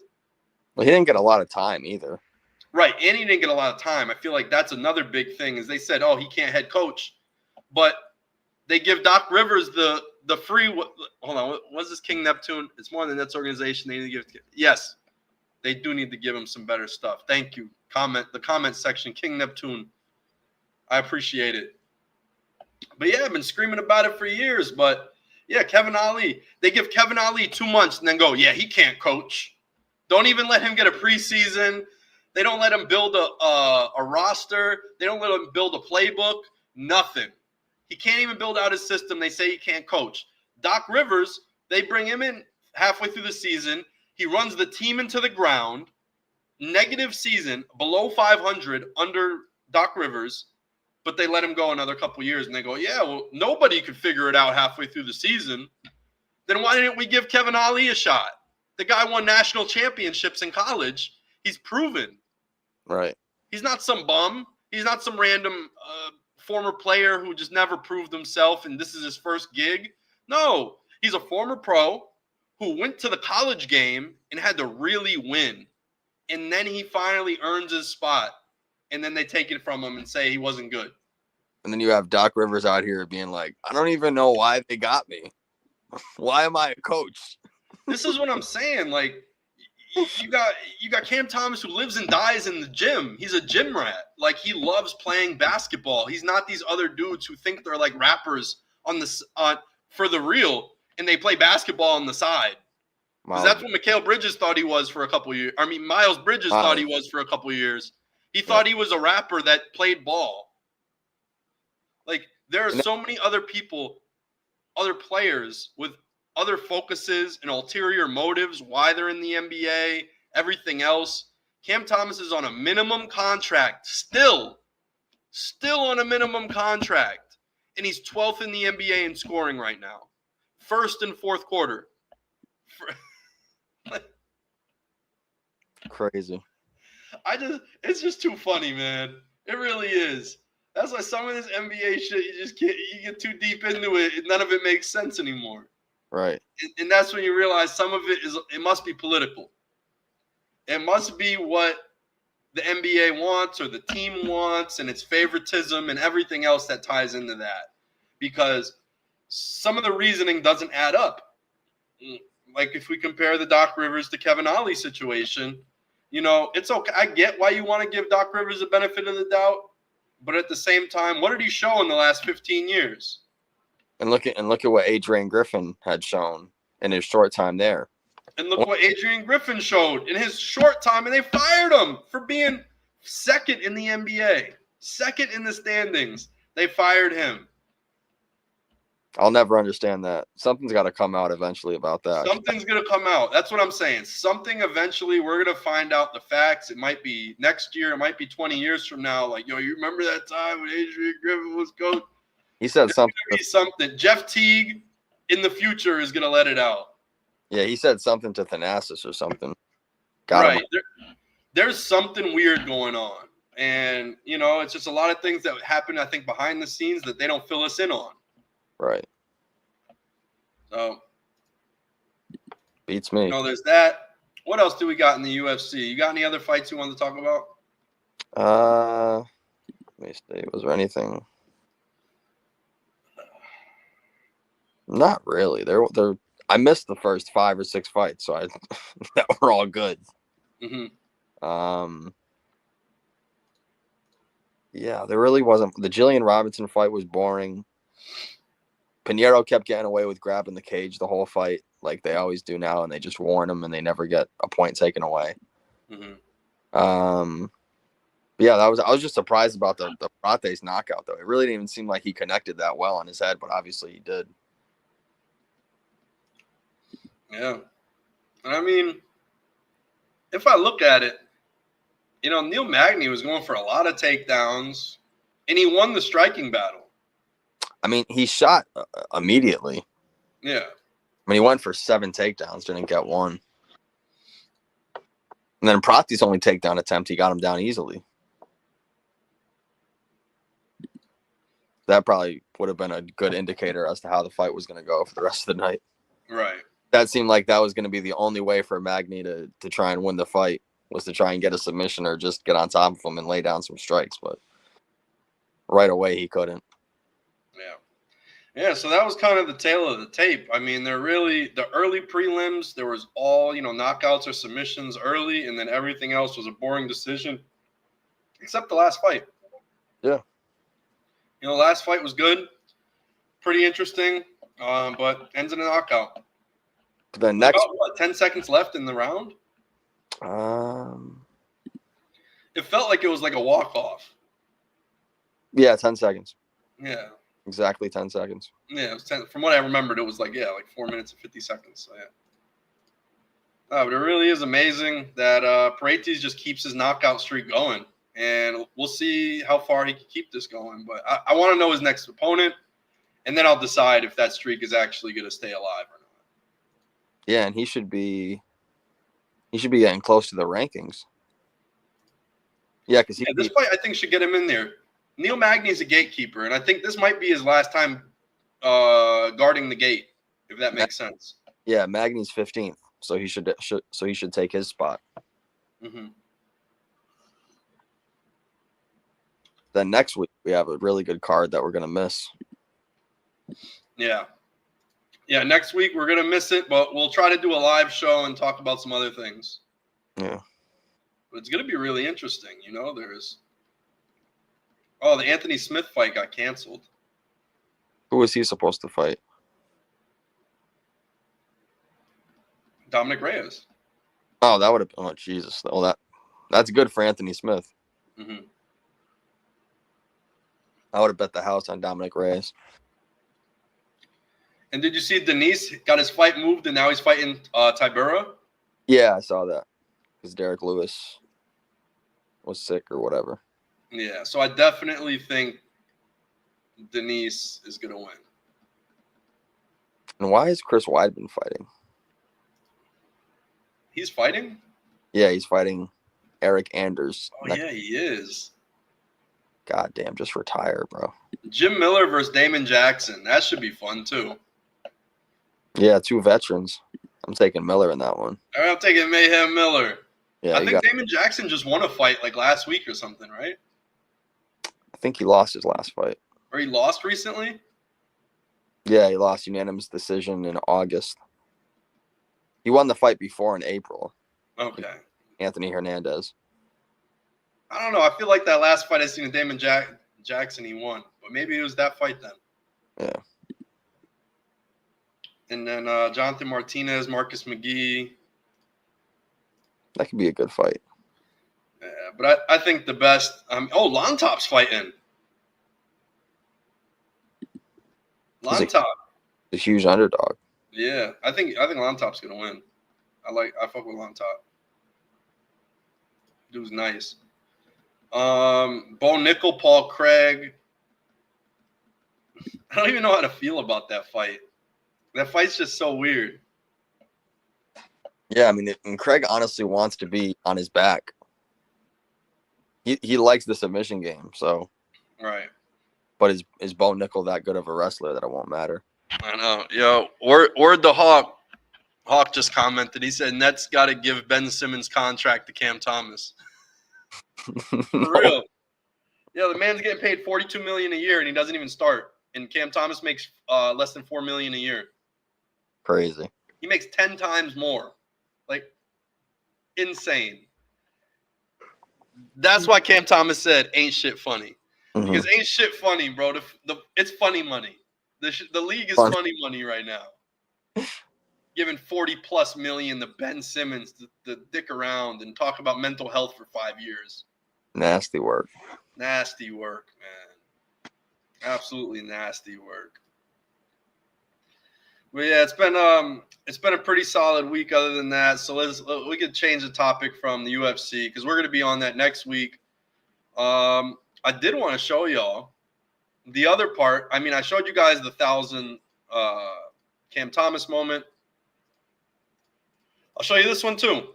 Well, he didn't get a lot of time either. Right, and he didn't get a lot of time. I feel like that's another big thing is they said, oh, he can't head coach. But they give Doc Rivers the free – hold on, what's this King Neptune? It's more than the Nets organization. They need to give – yes, they do need to give him some better stuff. Thank you. The comment section, King Neptune. I appreciate it. But, yeah, I've been screaming about it for years. But, yeah, Kevin Ollie. They give Kevin Ollie 2 months and then go, yeah, he can't coach. Don't even let him get a preseason. They don't let him build a roster. They don't let him build a playbook. Nothing. He can't even build out his system. They say he can't coach. Doc Rivers, they bring him in halfway through the season. He runs the team into the ground. Negative season, below 500 under Doc Rivers, but they let him go another couple years, and they go, yeah, well, nobody could figure it out halfway through the season. Then why didn't we give Kevin Ollie a shot? The guy won national championships in college. He's proven. Right. He's not some bum. He's not some random former player who just never proved himself and this is his first gig. No, he's a former pro who went to the college game and had to really win. And then he finally earns his spot. And then they take it from him and say he wasn't good. And then you have Doc Rivers out here being like, I don't even know why they got me. Why am I a coach? This is what I'm saying. Like, you got Cam Thomas who lives and dies in the gym. He's a gym rat. Like, he loves playing basketball. He's not these other dudes who think they're like rappers for the real, and they play basketball on the side. Because that's what Mikal Bridges thought he was for a couple years. I mean, Miles Bridges thought he was for a couple years. He thought he was a rapper that played ball. Like, there are so many other people, other players with other focuses and ulterior motives, why they're in the NBA, everything else. Cam Thomas is on a minimum contract, still on a minimum contract. And he's 12th in the NBA in scoring right now. First and fourth quarter. Crazy. It's just too funny, man. It really is. That's why some of this NBA shit, you get too deep into it, and none of it makes sense anymore. Right. And that's when you realize some of it must be political. It must be what the NBA wants or the team wants, and it's favoritism and everything else that ties into that. Because some of the reasoning doesn't add up. Like if we compare the Doc Rivers to Kevin Ollie situation, you know, it's okay. I get why you want to give Doc Rivers the benefit of the doubt, but at the same time, what did he show in the last 15 years? And look at what Adrian Griffin had shown in his short time there. And look what Adrian Griffin showed in his short time, and they fired him for being second in the NBA, second in the standings. They fired him. I'll never understand that. Something's got to come out eventually about that. Something's going to come out. That's what I'm saying. Something eventually, we're going to find out the facts. It might be next year. It might be 20 years from now. Like, yo, you remember that time when Adrian Griffin was coach? He said something. Jeff Teague in the future is going to let it out. Yeah, he said something to Thanasis or something. Right. There's something weird going on. And, you know, it's just a lot of things that happen, I think, behind the scenes that they don't fill us in on. Right. So. Beats me. You know, there's that. What else do we got in the UFC? You got any other fights you want to talk about? Let me see. Was there anything? Not really. I missed the first 5 or 6 fights, so that were all good. Mm-hmm. Yeah, there really wasn't. The Jillian Robinson fight was boring. Pinheiro kept getting away with grabbing the cage the whole fight, like they always do now, and they just warn him, and they never get a point taken away. Mm-hmm. Yeah, I was just surprised about the Prates knockout, though. It really didn't even seem like he connected that well on his head, but obviously he did. Yeah. And I mean, if I look at it, Neil Magny was going for a lot of takedowns, and he won the striking battle. I mean, he shot immediately. Yeah. I mean, he went for 7 takedowns, didn't get one. And then Prate's only takedown attempt, he got him down easily. That probably would have been a good indicator as to how the fight was going to go for the rest of the night. Right. That seemed like that was going to be the only way for Magny to try and win the fight, was to try and get a submission or just get on top of him and lay down some strikes. But right away, he couldn't. Yeah. Yeah, so that was kind of the tale of the tape. I mean, the early prelims, there was all, knockouts or submissions early, and then everything else was a boring decision, except the last fight. Yeah. Last fight was good, pretty interesting, but ends in a knockout. The next, about, 10 seconds left in the round? It felt like it was like a walk-off. Yeah, 10 seconds. Yeah. Exactly 10 seconds. Yeah, it was 10. From what I remembered, it was like 4 minutes and 50 seconds. So, yeah. But it really is amazing that Prates just keeps his knockout streak going. And we'll see how far he can keep this going. But I want to know his next opponent, and then I'll decide if that streak is actually going to stay alive or not. Yeah, and he should be getting close to the rankings. Yeah, because this fight I think should get him in there. Neil Magny is a gatekeeper, and I think this might be his last time guarding the gate, if that makes sense. Yeah, Magny's 15th, so he should take his spot. Mm-hmm. Then next week we have a really good card that we're gonna miss. Yeah. Yeah, next week we're going to miss it, but we'll try to do a live show and talk about some other things. Yeah. But it's going to be really interesting. The Anthony Smith fight got canceled. Who was he supposed to fight? Dominic Reyes. Oh, that would have. Oh, Jesus. Oh, that's good for Anthony Smith. Mm-hmm. I would have bet the house on Dominic Reyes. And did you see Denise got his fight moved, and now he's fighting Tybura? Yeah, I saw that. Because Derek Lewis was sick or whatever. Yeah, so I definitely think Denise is going to win. And why is Chris Weidman fighting? He's fighting? Yeah, he's fighting Eric Anders. Oh, yeah, he is. God damn, just retire, bro. Jim Miller versus Damon Jackson. That should be fun, too. Yeah, 2 veterans. I'm taking Miller in that one. All right, I'm taking Mayhem Miller. Yeah, I think Damon Jackson just won a fight like last week or something, right? I think he lost his last fight. Or he lost recently? Yeah, he lost unanimous decision in August. He won the fight before in April. Okay. Anthony Hernandez. I don't know. I feel like that last fight I seen of Damon Jackson, he won. But maybe it was that fight then. Yeah. And then Jonathan Martinez, Marcus McGee. That could be a good fight. Yeah, but I think the best. Lon Top's fighting. Lon Top. A huge underdog. Yeah, I think Lon Top's gonna win. I fuck with Lon Top. Dude's nice. Bo Nickel, Paul Craig. I don't even know how to feel about that fight. That fight's just so weird. Yeah, I mean, and Craig honestly wants to be on his back. He likes the submission game, so. Right. But is Bo Nickel that good of a wrestler that it won't matter? I know. Yo, Word the Hawk. Hawk just commented. He said Nets got to give Ben Simmons' contract to Cam Thomas. For real. Yeah, the man's getting paid $42 million a year, and he doesn't even start. And Cam Thomas makes less than $4 million a year. Crazy. He makes 10 times more. Like, insane. That's why Cam Thomas said, "Ain't shit funny." Because ain't shit funny, bro. It's funny money. The league is funny money right now. Giving 40+ million to Ben Simmons to dick around and talk about mental health for 5 years. Nasty work. Nasty work, man. Absolutely nasty work. But yeah, it's been a pretty solid week. Other than that, so we could change the topic from the UFC because we're gonna be on that next week. I did want to show y'all the other part. I mean, I showed you guys the 1,000 Cam Thomas moment. I'll show you this one too.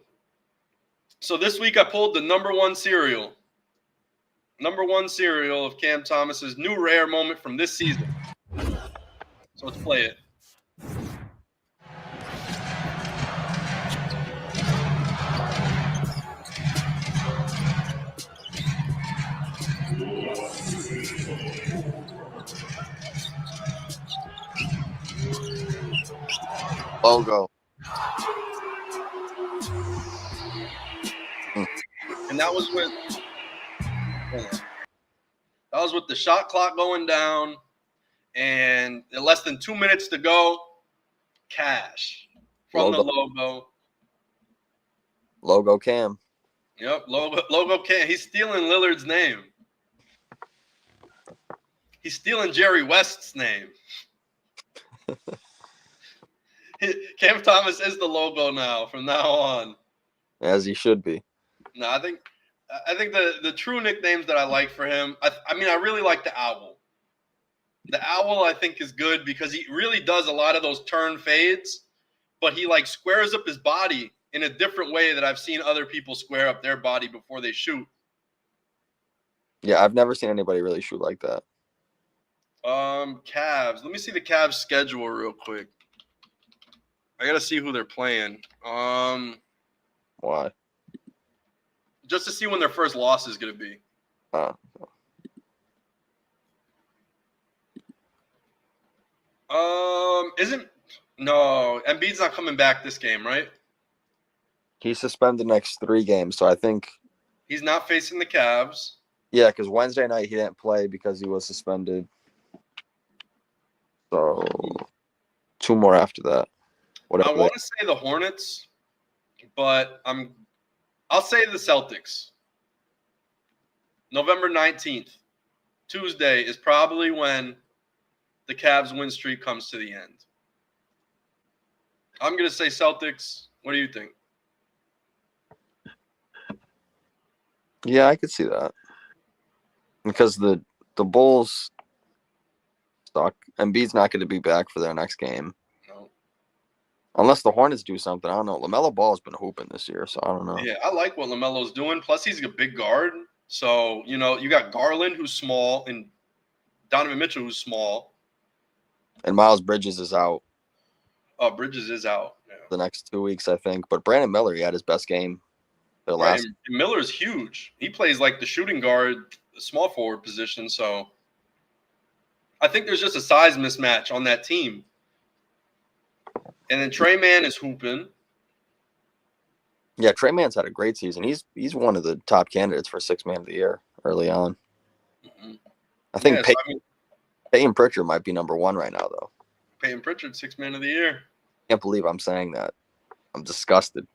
So this week I pulled the number one serial of Cam Thomas's new rare moment from this season. So let's play it. Logo. And that was with the shot clock going down and less than 2 minutes to go. Cash from the logo. Logo Cam. Yep, logo Cam. He's stealing Lillard's name. He's stealing Jerry West's name. Cam Thomas is the logo now from now on. As he should be. No, I think the true nicknames that I like for him, I mean, I really like the Owl. The Owl, I think, is good because he really does a lot of those turn fades, but he like squares up his body in a different way that I've seen other people square up their body before they shoot. Yeah, I've never seen anybody really shoot like that. Cavs. Let me see the Cavs schedule real quick. I gotta see who they're playing. Why? Just to see when their first loss is gonna be. Embiid's not coming back this game, right? He's suspended the next 3 games, so I think he's not facing the Cavs. Yeah, because Wednesday night he didn't play because he was suspended. So 2 more after that. I want to say the Hornets, but I'll say the Celtics. November 19th, Tuesday, is probably when the Cavs win streak comes to the end. I'm going to say Celtics. What do you think? Yeah, I could see that. Because the Bulls suck. Embiid's not going to be back for their next game. No. Unless the Hornets do something. I don't know. LaMelo Ball has been hooping this year, so I don't know. Yeah, I like what LaMelo's doing. Plus, he's a big guard. So, you got Garland, who's small, and Donovan Mitchell, who's small. And Miles Bridges is out. Oh, Bridges is out. Yeah. The next 2 weeks, I think. But Brandon Miller, he had his best game. Miller's huge. He plays like the shooting guard, the small forward position. So I think there's just a size mismatch on that team. And then Trey Mann is hooping. Yeah, Trey Mann's had a great season. He's one of the top candidates for 6th man of the year early on. Mm-hmm. I think Peyton Pritchard might be number 1 right now, though. Peyton Pritchard, 6th man of the year. Can't believe I'm saying that. I'm disgusted.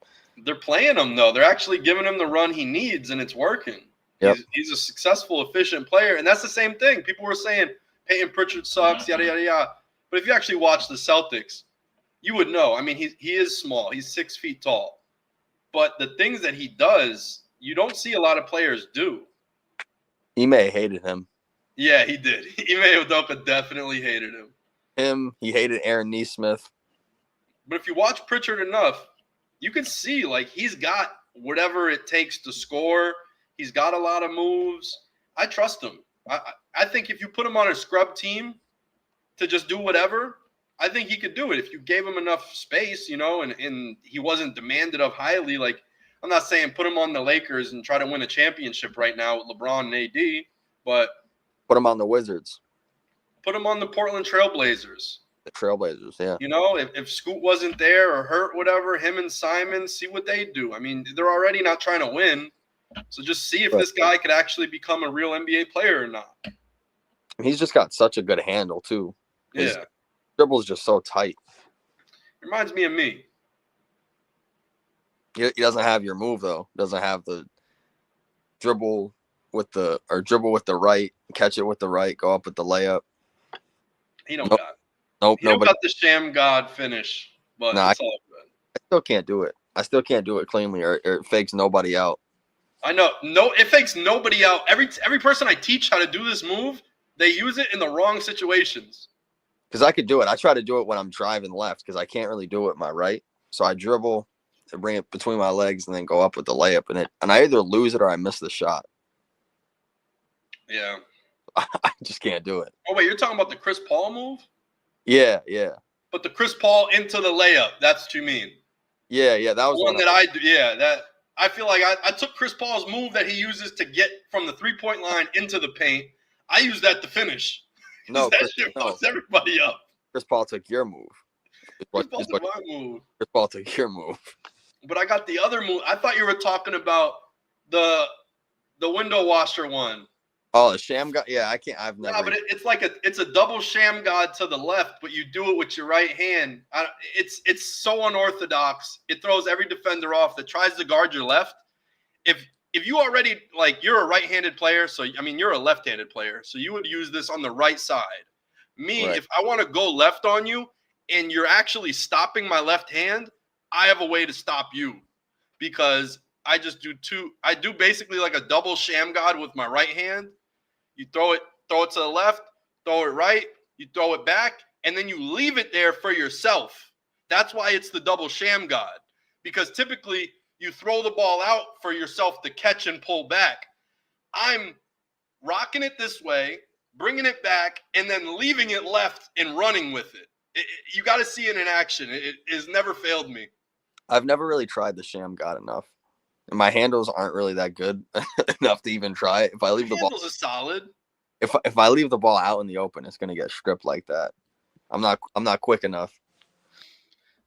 They're playing him, though. They're actually giving him the run he needs, and it's working. Yep. He's a successful, efficient player, and that's the same thing. People were saying Peyton Pritchard sucks, yada, yada, yada. But if you actually watch the Celtics, you would know. I mean, he is small. He's 6 feet tall. But the things that he does, you don't see a lot of players do. Ime hated him. Yeah, he did. Ime Udoka definitely hated him. He hated Aaron Nesmith. But if you watch Pritchard enough, you can see, like, he's got whatever it takes to score. He's got a lot of moves. I trust him. I think if you put him on a scrub team to just do whatever, I think he could do it if you gave him enough space, and he wasn't demanded of highly. Like, I'm not saying put him on the Lakers and try to win a championship right now with LeBron and AD, but put him on the Wizards. Put him on the Portland Trailblazers. The Trailblazers, yeah. If Scoot wasn't there or hurt, whatever, him and Simon, see what they do. I mean, they're already not trying to win. So just see if Right. this guy could actually become a real NBA player or not. He's just got such a good handle too. His Yeah, dribble is just so tight. reminds me of me. He doesn't have your move though. Doesn't have the dribble with the right, catch it with the right, go up with the layup. He don't Nope. got. Nope, He don't nobody. got the sham god finish, but Nah, it's all good. I still can't do it. I still can't do it cleanly, or it fakes nobody out. I know. No, it fakes nobody out. Every person I teach how to do this move, they use it in the wrong situations. Because I could do it. I try to do it when I'm driving left because I can't really do it with my right. So I dribble and bring it between my legs and then go up with the layup, and I either lose it or I miss the shot. Yeah. I just can't do it. Oh wait, you're talking about the Chris Paul move? Yeah. But the Chris Paul into the layup, that's what you mean. Yeah. That The was one that I do. Yeah, that I feel like I took Chris Paul's move that he uses to get from the 3-point line into the paint. I use that to finish. No, That shit fucks everybody up. Chris Paul took your move. Chris Paul took my move. Chris Paul took your move. But I got the other move. I thought you were talking about the window washer one. Oh, the sham guy. Yeah, I can't. I've never. Yeah, but it's like it's a double sham god to the left, but you do it with your right hand. It's so unorthodox. It throws every defender off that tries to guard your left. If you already you're a right-handed player, so I mean you're a left-handed player, so you would use this on the right side. Me, Right. if I want to go left on you and you're actually stopping my left hand, I have a way to stop you because I just do I do basically like a double sham god with my right hand. You throw it to the left, throw it right, you throw it back, and then you leave it there for yourself. That's why it's the double sham god. Because typically you throw the ball out for yourself to catch and pull back. I'm rocking it this way, bringing it back, and then leaving it left and running with it. You got to see it in action. It has never failed me. I've never really tried the sham god enough. And my handles aren't really that good enough to even try it. If I leave the ball, Handles are solid. if I leave the ball out in the open, it's gonna get stripped like that. I'm not quick enough.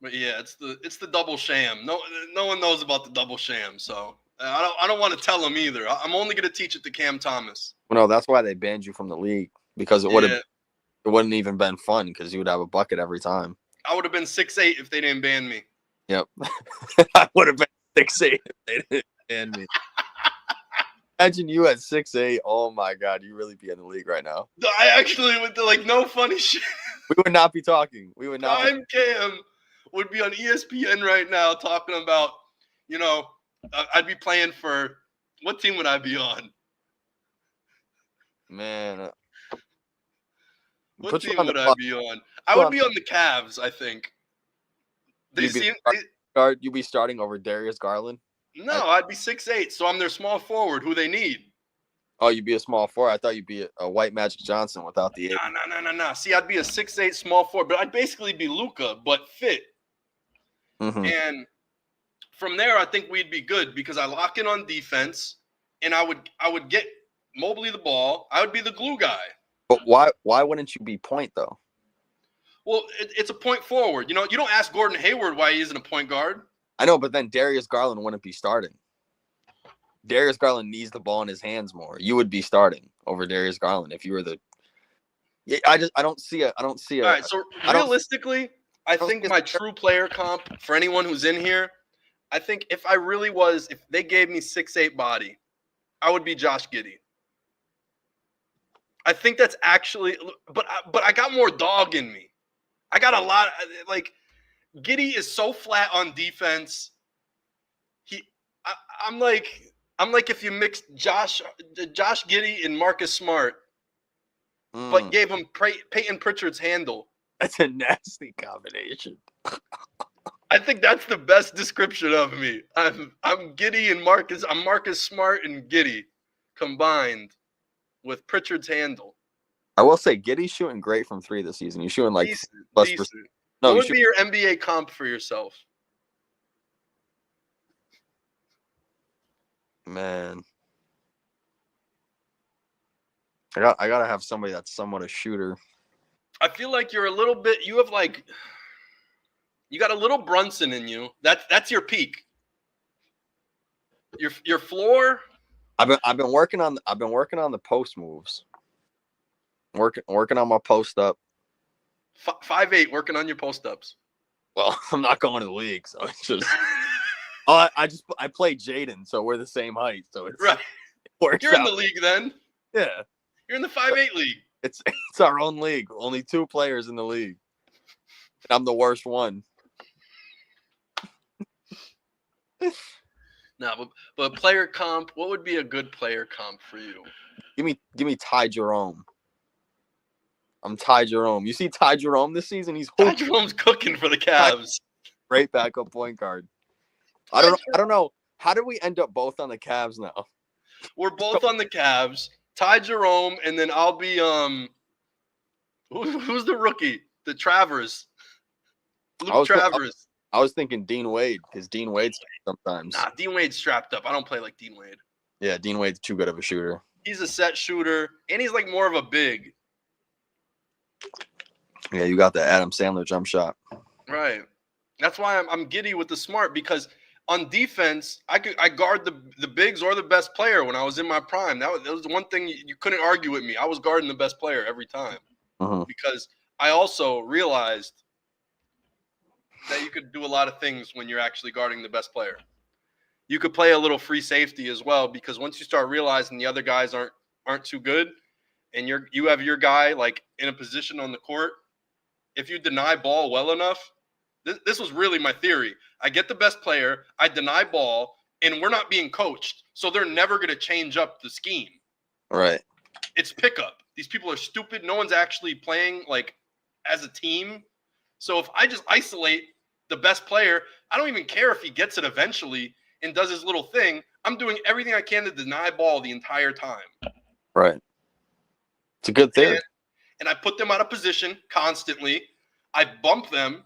But yeah, it's the double sham. No one knows about the double sham, so I don't want to tell them either. I'm only going to teach it to Cam Thomas. Well, no, that's why they banned you from the league because it wouldn't even been fun because you would have a bucket every time. I would have been 6'8" if they didn't ban me. Yep, I would have been 6'8" if they didn't ban me. Imagine you at 6'8". Oh my God, you really be in the league right now. I actually would no funny shit. We would not be talking. We would not. Prime Cam would be on ESPN right now talking about, I'd be playing for what team would I be on? Man, What team would I be on? I would be on the Cavs, I think. You'd be starting over Darius Garland. No, I'd be 6'8", so I'm their small forward who they need. Oh, you'd be a small forward. I thought you'd be a white Magic Johnson without the 8. No. See, I'd be a 6'8" small forward, but I'd basically be Luka, but fit. Mm-hmm. And from there, I think we'd be good because I lock in on defense, and I would get Mobley the ball. I would be the glue guy. But why wouldn't you be point though? Well, it's a point forward. You don't ask Gordon Hayward why he isn't a point guard. I know, but then Darius Garland wouldn't be starting. Darius Garland needs the ball in his hands more. You would be starting over Darius Garland if you were the. Yeah, I don't see it. All right, so realistically, I think my true player comp for anyone who's in here, I think if they gave me 6'8" body, I would be Josh Giddey. I think that's actually, but I got more dog in me. I got a lot. Giddey is so flat on defense. I'm like if you mixed Josh Giddey and Marcus Smart, but gave him Peyton Pritchard's handle. That's a nasty combination. I think that's the best description of me. I'm Giddey and Marcus. I'm Marcus Smart and Giddey combined with Pritchard's handle. I will say Giddey's shooting great from 3 this season. You're shooting decent. No, what would be your NBA comp for yourself? Man, I gotta have somebody that's somewhat a shooter. I feel like you're a little bit. You got a little Brunson in you. That's your peak. Your floor I've been working on the post moves. Working on my post up. 5'8", working on your post ups. Well, I'm not going to the league, so it's just. I play Jaden, so we're the same height, so it's Right. it works You're in out. the league then. Yeah, You're in the 5'8" league. it's our own league. Only 2 players in the league, and I'm the worst one. No, but player comp. What would be a good player comp for you? Give me Ty Jerome. I'm Ty Jerome. You see Ty Jerome this season? He's Ty hooping. Jerome's cooking for the Cavs. Great backup point guard. I don't know. How did we end up both on the Cavs now? We're both on the Cavs. Ty Jerome, and then I'll be who's the rookie? The Travers. Luke Travers. I was thinking Dean Wade because Dean Wade's sometimes. Nah, Dean Wade's strapped up. I don't play like Dean Wade. Yeah, Dean Wade's too good of a shooter. He's a set shooter, and he's like more of a big. Yeah, you got the Adam Sandler jump shot. Right. That's why I'm giddy with the smart, because on defense, I guard the bigs or the best player when I was in my prime. That was one thing you couldn't argue with me. I was guarding the best player every time because I also realized that you could do a lot of things when you're actually guarding the best player. You could play a little free safety as well, because once you start realizing the other guys aren't too good, and you have your guy like in a position on the court, if you deny ball well enough, this was really my theory. I get the best player, I deny ball, and we're not being coached, so they're never going to change up the scheme. Right. It's pickup. These people are stupid. No one's actually playing like as a team. So if I just isolate the best player, I don't even care if he gets it eventually and does his little thing. I'm doing everything I can to deny ball the entire time. Right. It's a good theory. And I put them out of position constantly. I bump them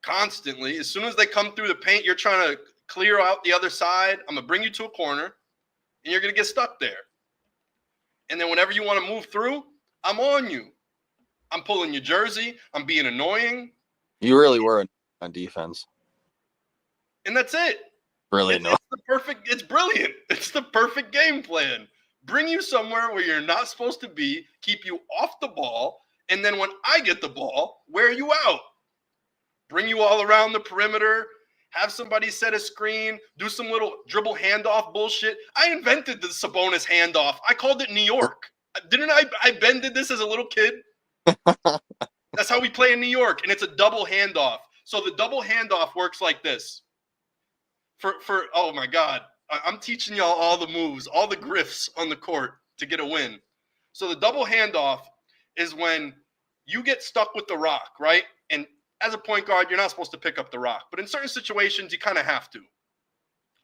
constantly. As soon as they come through the paint, you're trying to clear out the other side. I'm going to bring you to a corner, and you're going to get stuck there. And then whenever you want to move through, I'm on you. I'm pulling your jersey. I'm being annoying. You really were on defense. And that's it. Really, no. It's brilliant. It's the perfect game plan. Bring you somewhere where you're not supposed to be, keep you off the ball, and then when I get the ball, wear you out. Bring you all around the perimeter, have somebody set a screen, do some little dribble handoff bullshit. I invented the Sabonis handoff. I called it New York. Didn't I did this as a little kid? That's how we play in New York, and it's a double handoff. So the double handoff works like this. For oh my God, I'm teaching y'all all the moves, all the grifts on the court to get a win. So the double handoff is when you get stuck with the rock, right? And as a point guard, you're not supposed to pick up the rock, but in certain situations, you kind of have to,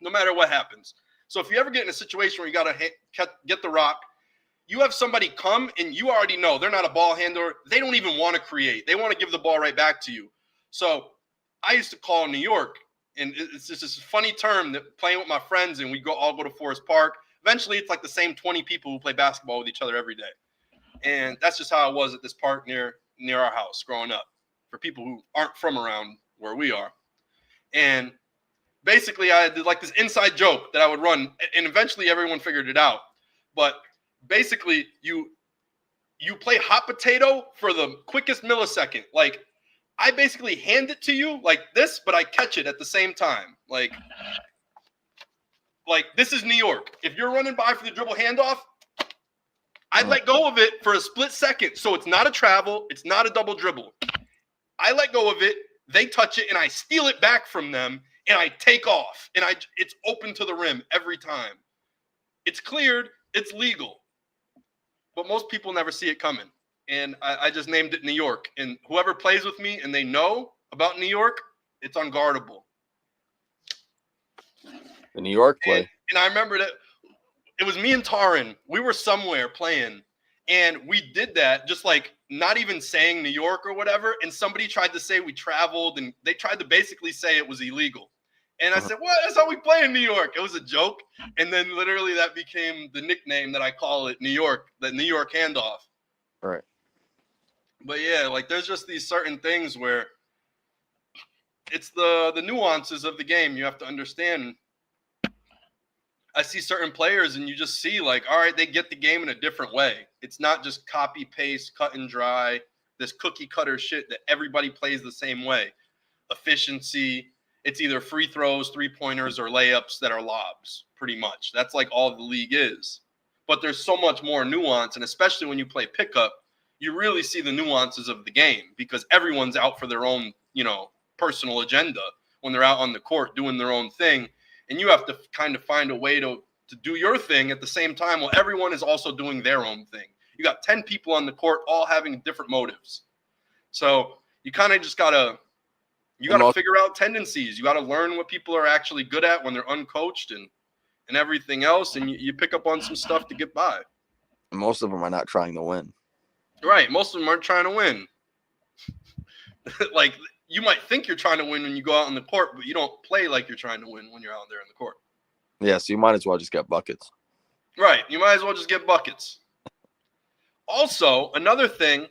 no matter what happens. So if you ever get in a situation where you got to get the rock, you have somebody come and you already know they're not a ball handler. They don't even want to create. They want to give the ball right back to you. So I used to call New York, and it's just this funny term that playing with my friends, and we all go to Forest Park. Eventually, it's like the same 20 people who play basketball with each other every day. And that's just how it was at this park near our house growing up for people who aren't from around where we are. And basically, I did like this inside joke that I would run, and eventually everyone figured it out. But basically, you play hot potato for the quickest millisecond. Like, I basically hand it to you like this, but I catch it at the same time. Like this is New York. If you're running by for the dribble handoff, I let go of it for a split second. So it's not a travel. It's not a double dribble. I let go of it. They touch it, and I steal it back from them, and I take off. And it's open to the rim every time. It's cleared. It's legal. But most people never see it coming. And I just named it New York. And whoever plays with me and they know about New York, it's unguardable. The New York play. And I remember that it was me and Taran. We were somewhere playing, and we did that, just like not even saying New York or whatever. And somebody tried to say we traveled, and they tried to basically say it was illegal. And I said, what? That's how we play in New York. It was a joke. And then literally that became the nickname that I call it, New York, the New York handoff. Right. But yeah, like there's just these certain things where it's the nuances of the game you have to understand. I see certain players and you just see like, all right, they get the game in a different way. It's not just copy, paste, cut and dry, this cookie cutter shit that everybody plays the same way. Efficiency, it's either free throws, 3-pointers, or layups that are lobs, pretty much. That's like all the league is. But there's so much more nuance, and especially when you play pickup, you really see the nuances of the game because everyone's out for their own, personal agenda when they're out on the court doing their own thing. And you have to kind of find a way to do your thing at the same time while everyone is also doing their own thing. You got 10 people on the court all having different motives. So you kind of just got to figure out tendencies. You got to learn what people are actually good at when they're uncoached and everything else. And you pick up on some stuff to get by. Most of them are not trying to win. Right. Most of them aren't trying to win. Like, you might think you're trying to win when you go out on the court, but you don't play like you're trying to win when you're out there on the court. Yeah, so you might as well just get buckets. Right. You might as well just get buckets. Also, another thing,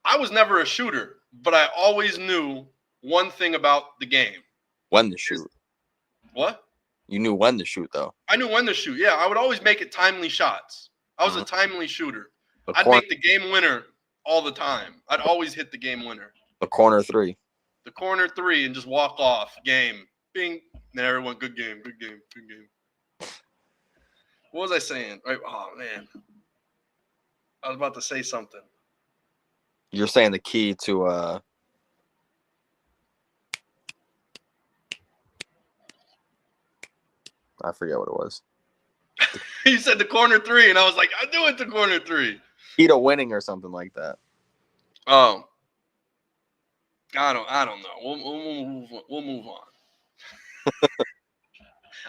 I was never a shooter, but I always knew one thing about the game. When to shoot. What? You knew when to shoot, though. I knew when to shoot. Yeah, I would always make it timely shots. I was a timely shooter. I'd corner, make the game winner all the time. I'd always hit the game winner. the corner three. The corner three and just walk off. Game. Bing. Then everyone, good game, good game, good game. What was I saying? Right. Oh, man. I was about to say something. You're saying the key to I forget what it was. You said the corner three, and I was like, I knew it, the corner three. Key to winning or something like that. Oh. I don't know. We'll move on.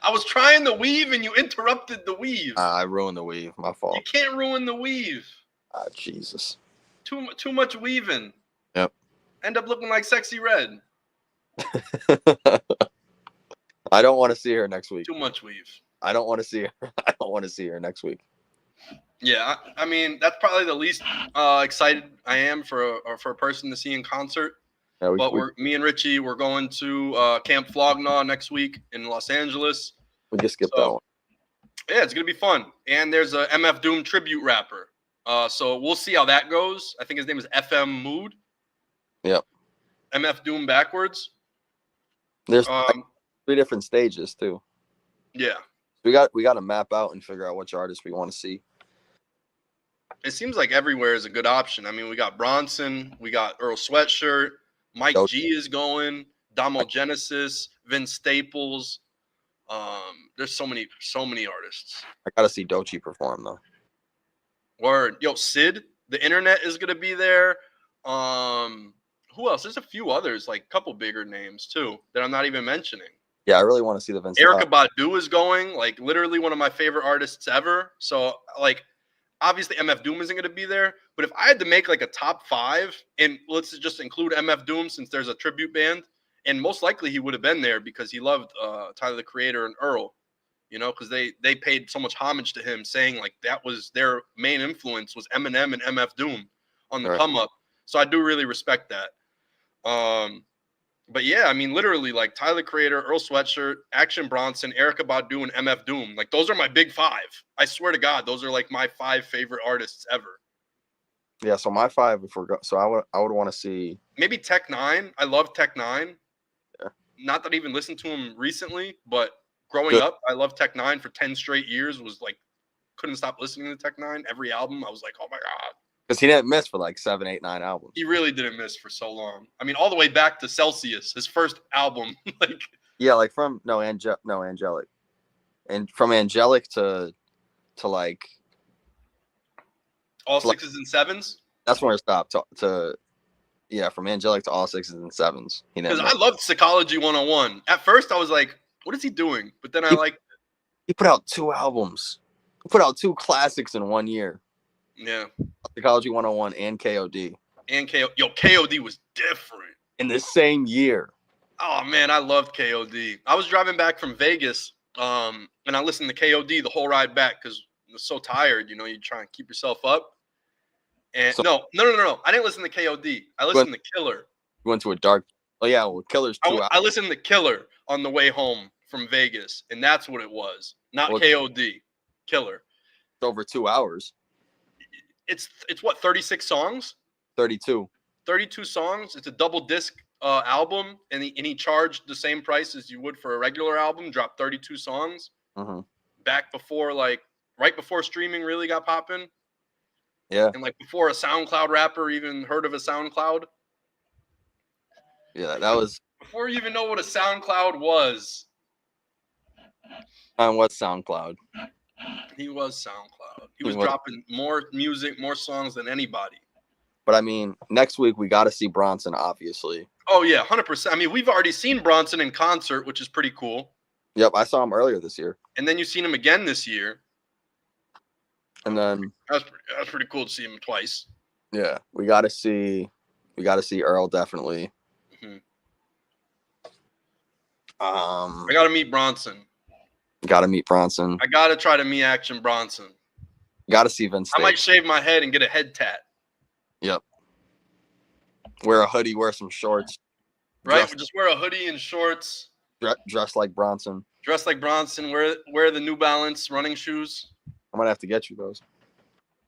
I was trying to weave, and you interrupted the weave. I ruined the weave. My fault. You can't ruin the weave. Jesus. Too much weaving. Yep. End up looking like Sexy Red. I don't want to see her next week. Too much weave. I don't want to see her. I don't want to see her next week. Yeah, I mean that's probably the least excited I am for a person to see in concert. Yeah, me and Richie, we're going to Camp Flognaw next week in Los Angeles. We just skipped that one. Yeah, it's gonna be fun. And there's a MF Doom tribute rapper. So we'll see how that goes. I think his name is FM Mood. Yep. MF Doom backwards. There's 3 different stages too. Yeah. We got to map out and figure out which artists we want to see. It seems like everywhere is a good option. I mean, we got Bronson, we got Earl Sweatshirt, Mike G is going, Damo Genesis, Vince Staples. There's so many artists. I gotta see Doechii perform though. Word. Yo, Sid, the internet is gonna be there. Who else? There's a few others, like a couple bigger names too, that I'm not even mentioning. Yeah, I really want to see the Vince. Erykah Badu is going, like literally one of my favorite artists ever. So like obviously MF Doom isn't going to be there, but if I had to make like a top 5, and let's just include MF Doom since there's a tribute band, and most likely he would have been there because he loved Tyler the Creator and Earl, because they paid so much homage to him, saying like that was their main influence was Eminem and MF Doom on the come up. So I do really respect that. But yeah, I mean, literally, like Tyler Creator, Earl Sweatshirt, Action Bronson, Erykah Badu, and MF Doom. Like, those are my big 5. I swear to God, those are like my 5 favorite artists ever. Yeah, so my 5, so I would want to see maybe Tech Nine. I love Tech Nine. Yeah. Not that I even listened to him recently, but growing up, I loved Tech Nine for 10 straight years. Was like, couldn't stop listening to Tech Nine. Every album, I was like, oh my God. Because he didn't miss for like 7, 8, 9 albums. He really didn't miss for so long. I mean, all the way back to Celsius, his first album. Like, yeah, like from Angelic, and from Angelic to like all 6s and 7s. That's when it stopped. From Angelic to all 6s and 7s. Because I loved Psychology 101. At first, I was like, "What is he doing?" But then I liked it. He put out 2 albums. He put out 2 classics in 1 year. Yeah. Psychology 101 and KOD. KOD was different. In the same year. Oh, man, I loved KOD. I was driving back from Vegas, and I listened to KOD the whole ride back because I was so tired. You try and keep yourself up. And no. I didn't listen to KOD. I listened to Killer. You went to a dark. Oh, yeah, well, Killer's 2 I listened to Killer on the way home from Vegas, and that's what it was. Not Well, KOD. Killer. It's over 2 hours. It's what, 36 songs? 32. 32 songs. It's a double disc album, and he charged the same price as you would for a regular album. Dropped 32 songs. Mm-hmm. Back before, like, right before streaming really got popping. Yeah. And like before a SoundCloud rapper even heard of a SoundCloud. Yeah, that was Before you even know what a SoundCloud was. on what SoundCloud? He was SoundCloud. He was was. dropping more music, more songs than anybody. But I mean, next week we got to see Bronson, obviously. Oh yeah, 100%. I mean, we've already seen Bronson in concert, which is pretty cool. Yep, I saw him earlier this year. And then you've seen him again this year. And then That's pretty cool to see him twice. yeah, we got to see Earl definitely. Mhm. I I got to meet Bronson. got to meet Bronson. I got to try to meet Action Bronson. Got to see Vince. I might shave my head and get a head tat. Yep. Wear a hoodie, wear some shorts. Right? Just wear a hoodie and shorts. Dress like Bronson. Dress like Bronson. Wear the New Balance running shoes. I might have to get you those.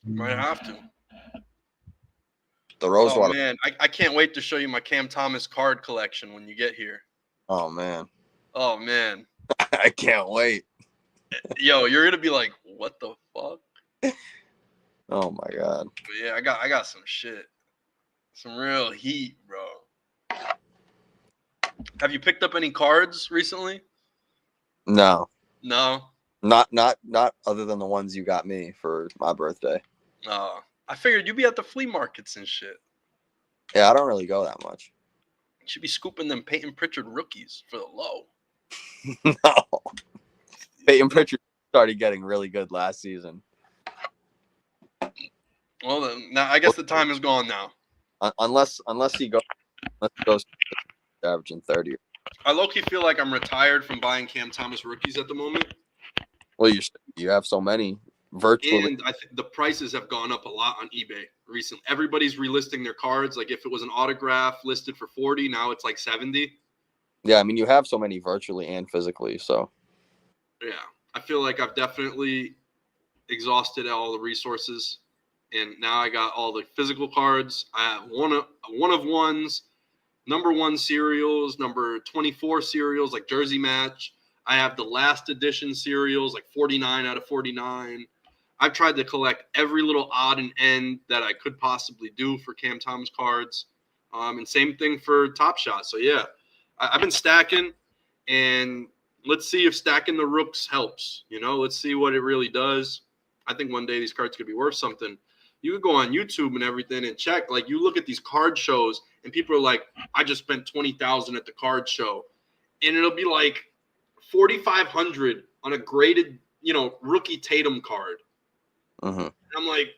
Might have to. The Oh, Rosewater. man. I can't wait to show you my Cam Thomas card collection when you get here. Oh man. Oh, man. I can't wait. Yo, you're going to be like, what the fuck? Oh my god. But yeah, I got some shit. Some real heat, bro. Have you picked up any cards recently? No. No. Not other than the ones you got me for my birthday. I figured you'd be at the flea markets and shit. Yeah, I don't really go that much. You should be scooping them Peyton Pritchard rookies for the low. No. Peyton Pritchard started getting really good last season. Well, then, now I guess the time is gone now. Unless he goes averaging 30. I low-key feel like I'm retired from buying Cam Thomas rookies at the moment. Well, you have so many virtually. And I think the prices have gone up a lot on eBay recently. Everybody's relisting their cards. Like if it was an autograph listed for 40, now it's like 70. Yeah, I mean, you have so many virtually and physically, so. Yeah, I feel like I've definitely exhausted all the resources, and now I got all the physical cards. I have one of ones, number 1 serials, number 24 serials, like Jersey Match. I have the last edition serials, like 49 out of 49. I've tried to collect every little odd and end that I could possibly do for Cam Thomas cards, and same thing for Top Shot. So yeah, I've been stacking, and let's see if stacking the rooks helps. You know, let's see what it really does. I think one day these cards could be worth something. You could go on YouTube and everything and check. Like you look at these card shows, and people are like, "I just spent $20,000 at the card show," and it'll be like $4,500 on a graded, rookie Tatum card. Mm-hmm. And I'm like,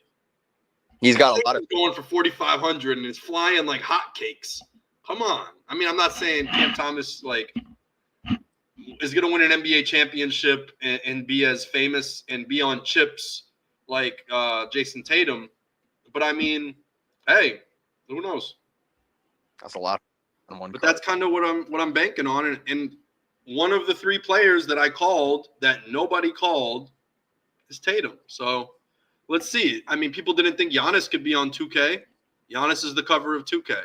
he's got a lot of going for $4,500 and it's flying like hotcakes. Come on. I mean, I'm not saying Cam Thomas is going to win an NBA championship and be as famous and be on chips like Jason Tatum, but I mean, hey, who knows? That's a lot on one. But that's kind of what I'm banking on, and one of the 3 players that I called that nobody called is Tatum. So let's see. I mean, people didn't think Giannis could be on 2K. Giannis is the cover of 2K.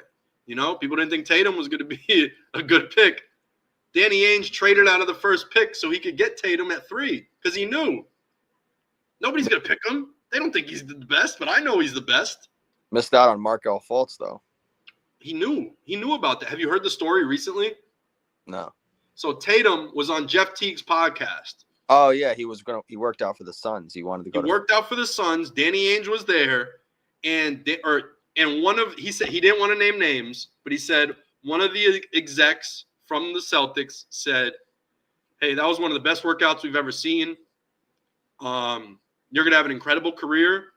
People didn't think Tatum was going to be a good pick. Danny Ainge traded out of the first pick so he could get Tatum at 3 because he knew nobody's going to pick him. They don't think he's the best, but I know he's the best. Missed out on Markelle Fultz, though. He knew about that. Have you heard the story recently? No. So Tatum was on Jeff Teague's podcast. Oh yeah, he worked out for the Suns. He wanted to go. He worked out for the Suns. Danny Ainge was there, and he said he didn't want to name names, but he said one of the execs from the Celtics said, "Hey, that was one of the best workouts we've ever seen. You're gonna have an incredible career,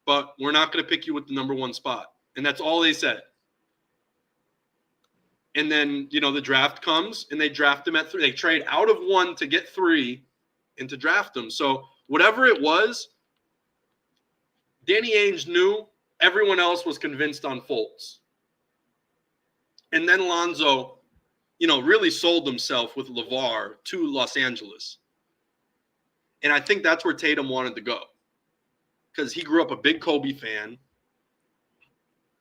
but we're not gonna pick you with the number 1 spot." And that's all they said. And then, the draft comes and they draft him at 3. They trade out of 1 to get 3 and to draft him. So whatever it was, Danny Ainge knew. Everyone else was convinced on Fultz. And then Lonzo really sold himself with LeVar to Los Angeles. And I think that's where Tatum wanted to go because he grew up a big Kobe fan.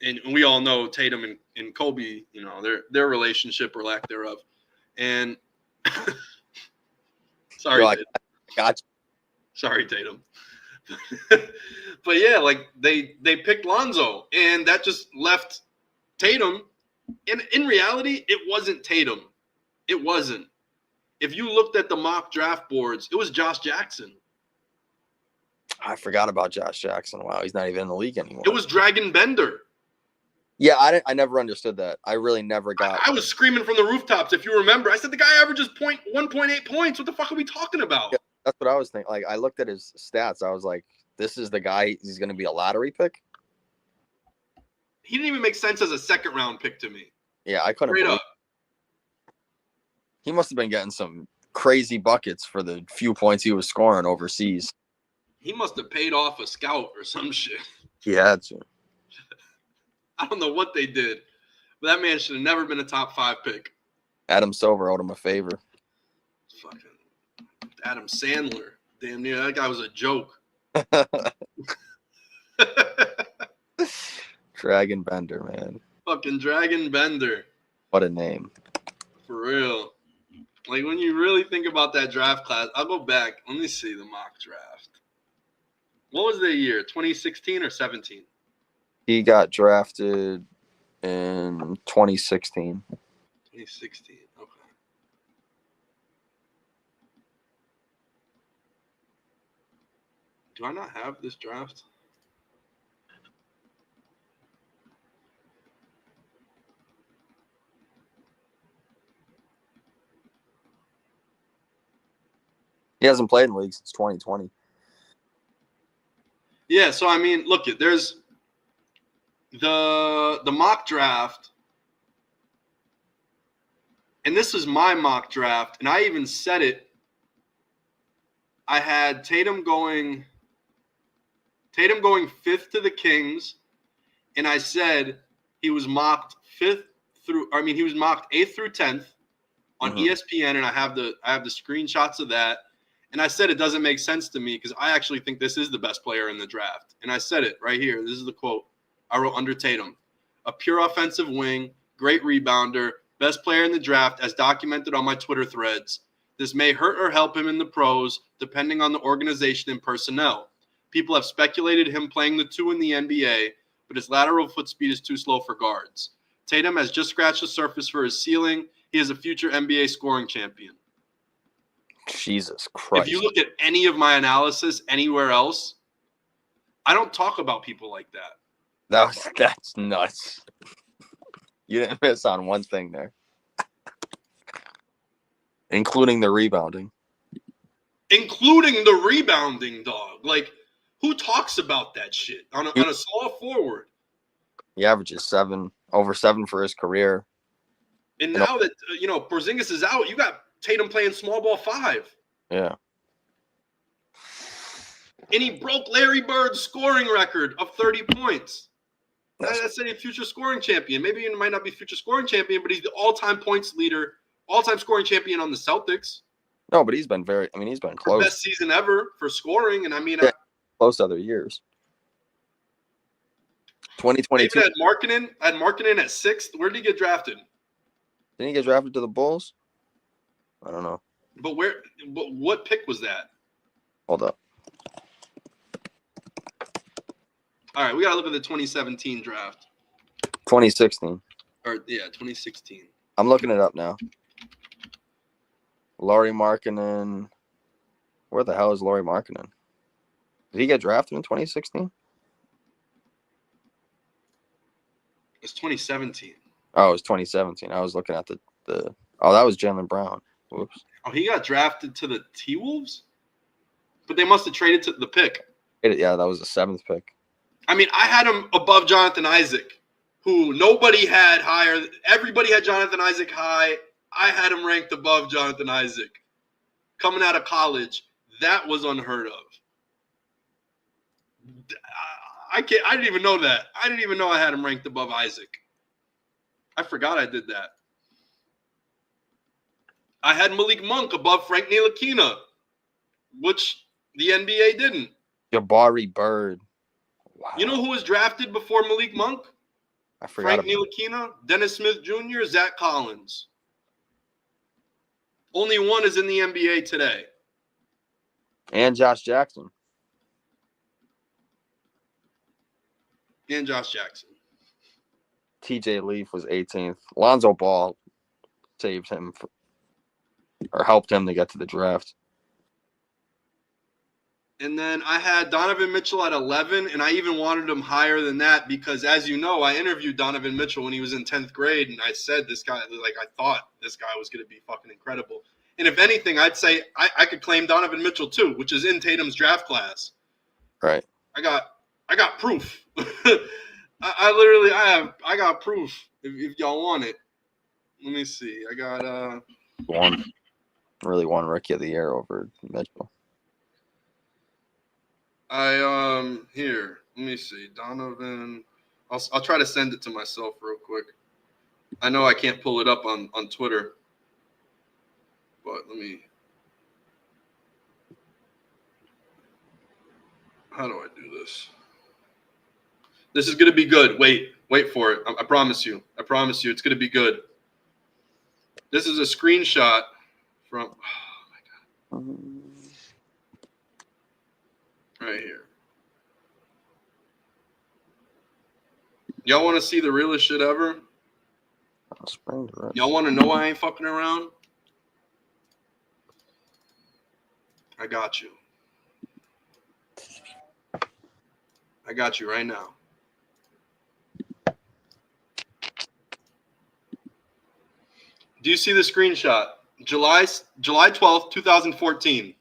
And we all know Tatum and Kobe, their relationship or lack thereof. And sorry, Like, gotcha. Sorry, Tatum. But yeah, like they picked Lonzo, and that just left Tatum. And in reality, it wasn't Tatum. It wasn't. If you looked at the mock draft boards, it was Josh Jackson. I forgot about Josh Jackson. Wow, he's not even in the league anymore. It was Dragon Bender. Yeah, I never understood that. I really never got. I was screaming from the rooftops. If you remember, I said the guy averages 1.8 points. What the fuck are we talking about? Yeah, that's what I was thinking. Like, I looked at his stats. I was like, this is the guy. He's going to be a lottery pick. He didn't even make sense as a second round pick to me. Yeah, I couldn't. Straight up. He must have been getting some crazy buckets for the few points he was scoring overseas. He must have paid off a scout or some shit. He had to. I don't know what they did, but that man should have never been a top 5 pick. Adam Silver owed him a favor. Fucking Adam Sandler. Damn near. That guy was a joke. Dragon Bender, man. Fucking Dragon Bender. What a name. For real. Like, when you really think about that draft class, I'll go back. Let me see the mock draft. What was the year? 2016 or 17? He got drafted in 2016. 2016. Okay. Do I not have this draft? He hasn't played in the league since 2020. Yeah, so I mean, look, there's the mock draft, and this is my mock draft, and I even said it. I had Tatum going 5th to the Kings, and I said he was mocked 8th through 10th on ESPN, and I have the screenshots of that. And I said it doesn't make sense to me because I actually think this is the best player in the draft. And I said it right here. This is the quote I wrote under Tatum. A pure offensive wing, great rebounder, best player in the draft as documented on my Twitter threads. This may hurt or help him in the pros, depending on the organization and personnel. People have speculated him playing the 2 in the NBA, but his lateral foot speed is too slow for guards. Tatum has just scratched the surface for his ceiling. He is a future NBA scoring champion. Jesus Christ. If you look at any of my analysis anywhere else, I don't talk about people like that. That's nuts. You didn't miss on one thing there. Including the rebounding. Including the rebounding, dog. Like, who talks about that shit on a small forward? He averages over 7 for his career. And now that, Porzingis is out, you got Tatum playing small ball 5. Yeah. And he broke Larry Bird's scoring record of 30 points. That's a future scoring champion. Maybe he might not be future scoring champion, but he's the all-time points leader, all-time scoring champion on the Celtics. No, but he's been he's been close. Best season ever for scoring. And I mean, close other years. 2022. I had Markkanen at 6th. Where did he get drafted? Didn't he get drafted to the Bulls? I don't know. But what pick was that? Hold up. All right, we got to look at the 2017 draft. 2016. 2016. I'm looking it up now. Lauri Markkanen. Where the hell is Lauri Markkanen? Did he get drafted in 2016? It's 2017. Oh, it was 2017. I was looking at the oh, that was Jaylen Brown. Whoops. Oh, he got drafted to the T-Wolves? But they must have traded to the pick. Yeah, that was the 7th pick. I mean, I had him above Jonathan Isaac, who nobody had higher. Everybody had Jonathan Isaac high. I had him ranked above Jonathan Isaac. Coming out of college, that was unheard of. I didn't even know that. I didn't even know I had him ranked above Isaac. I forgot I did that. I had Malik Monk above Frank Ntilikina, which the NBA didn't. Jabari Bird. Wow. You know who was drafted before Malik Monk? I forgot Frank Ntilikina, Dennis Smith Jr., Zach Collins. Only one is in the NBA today. And Josh Jackson. And Josh Jackson. TJ Leaf was 18th. Lonzo Ball saved him or helped him to get to the draft. And then I had Donovan Mitchell at 11, and I even wanted him higher than that because, as you know, I interviewed Donovan Mitchell when he was in 10th grade, and I said this guy, like, I thought this guy was going to be fucking incredible. And if anything, I'd say I could claim Donovan Mitchell too, which is in Tatum's draft class. Right. I got proof. I got proof if y'all want it. Let me see. I got won Rookie of the Year over Mitchell. Here, let me see. Donovan. I'll try to send it to myself real quick. I know I can't pull it up on Twitter. But let me. How do I do this? This is going to be good. Wait for it. I promise you. I promise you it's going to be good. This is a screenshot from, oh my God. Right here. Y'all want to see the realest shit ever? Y'all want to know I ain't fucking around? I got you. I got you right now. Do you see the screenshot? July 12th, 2014.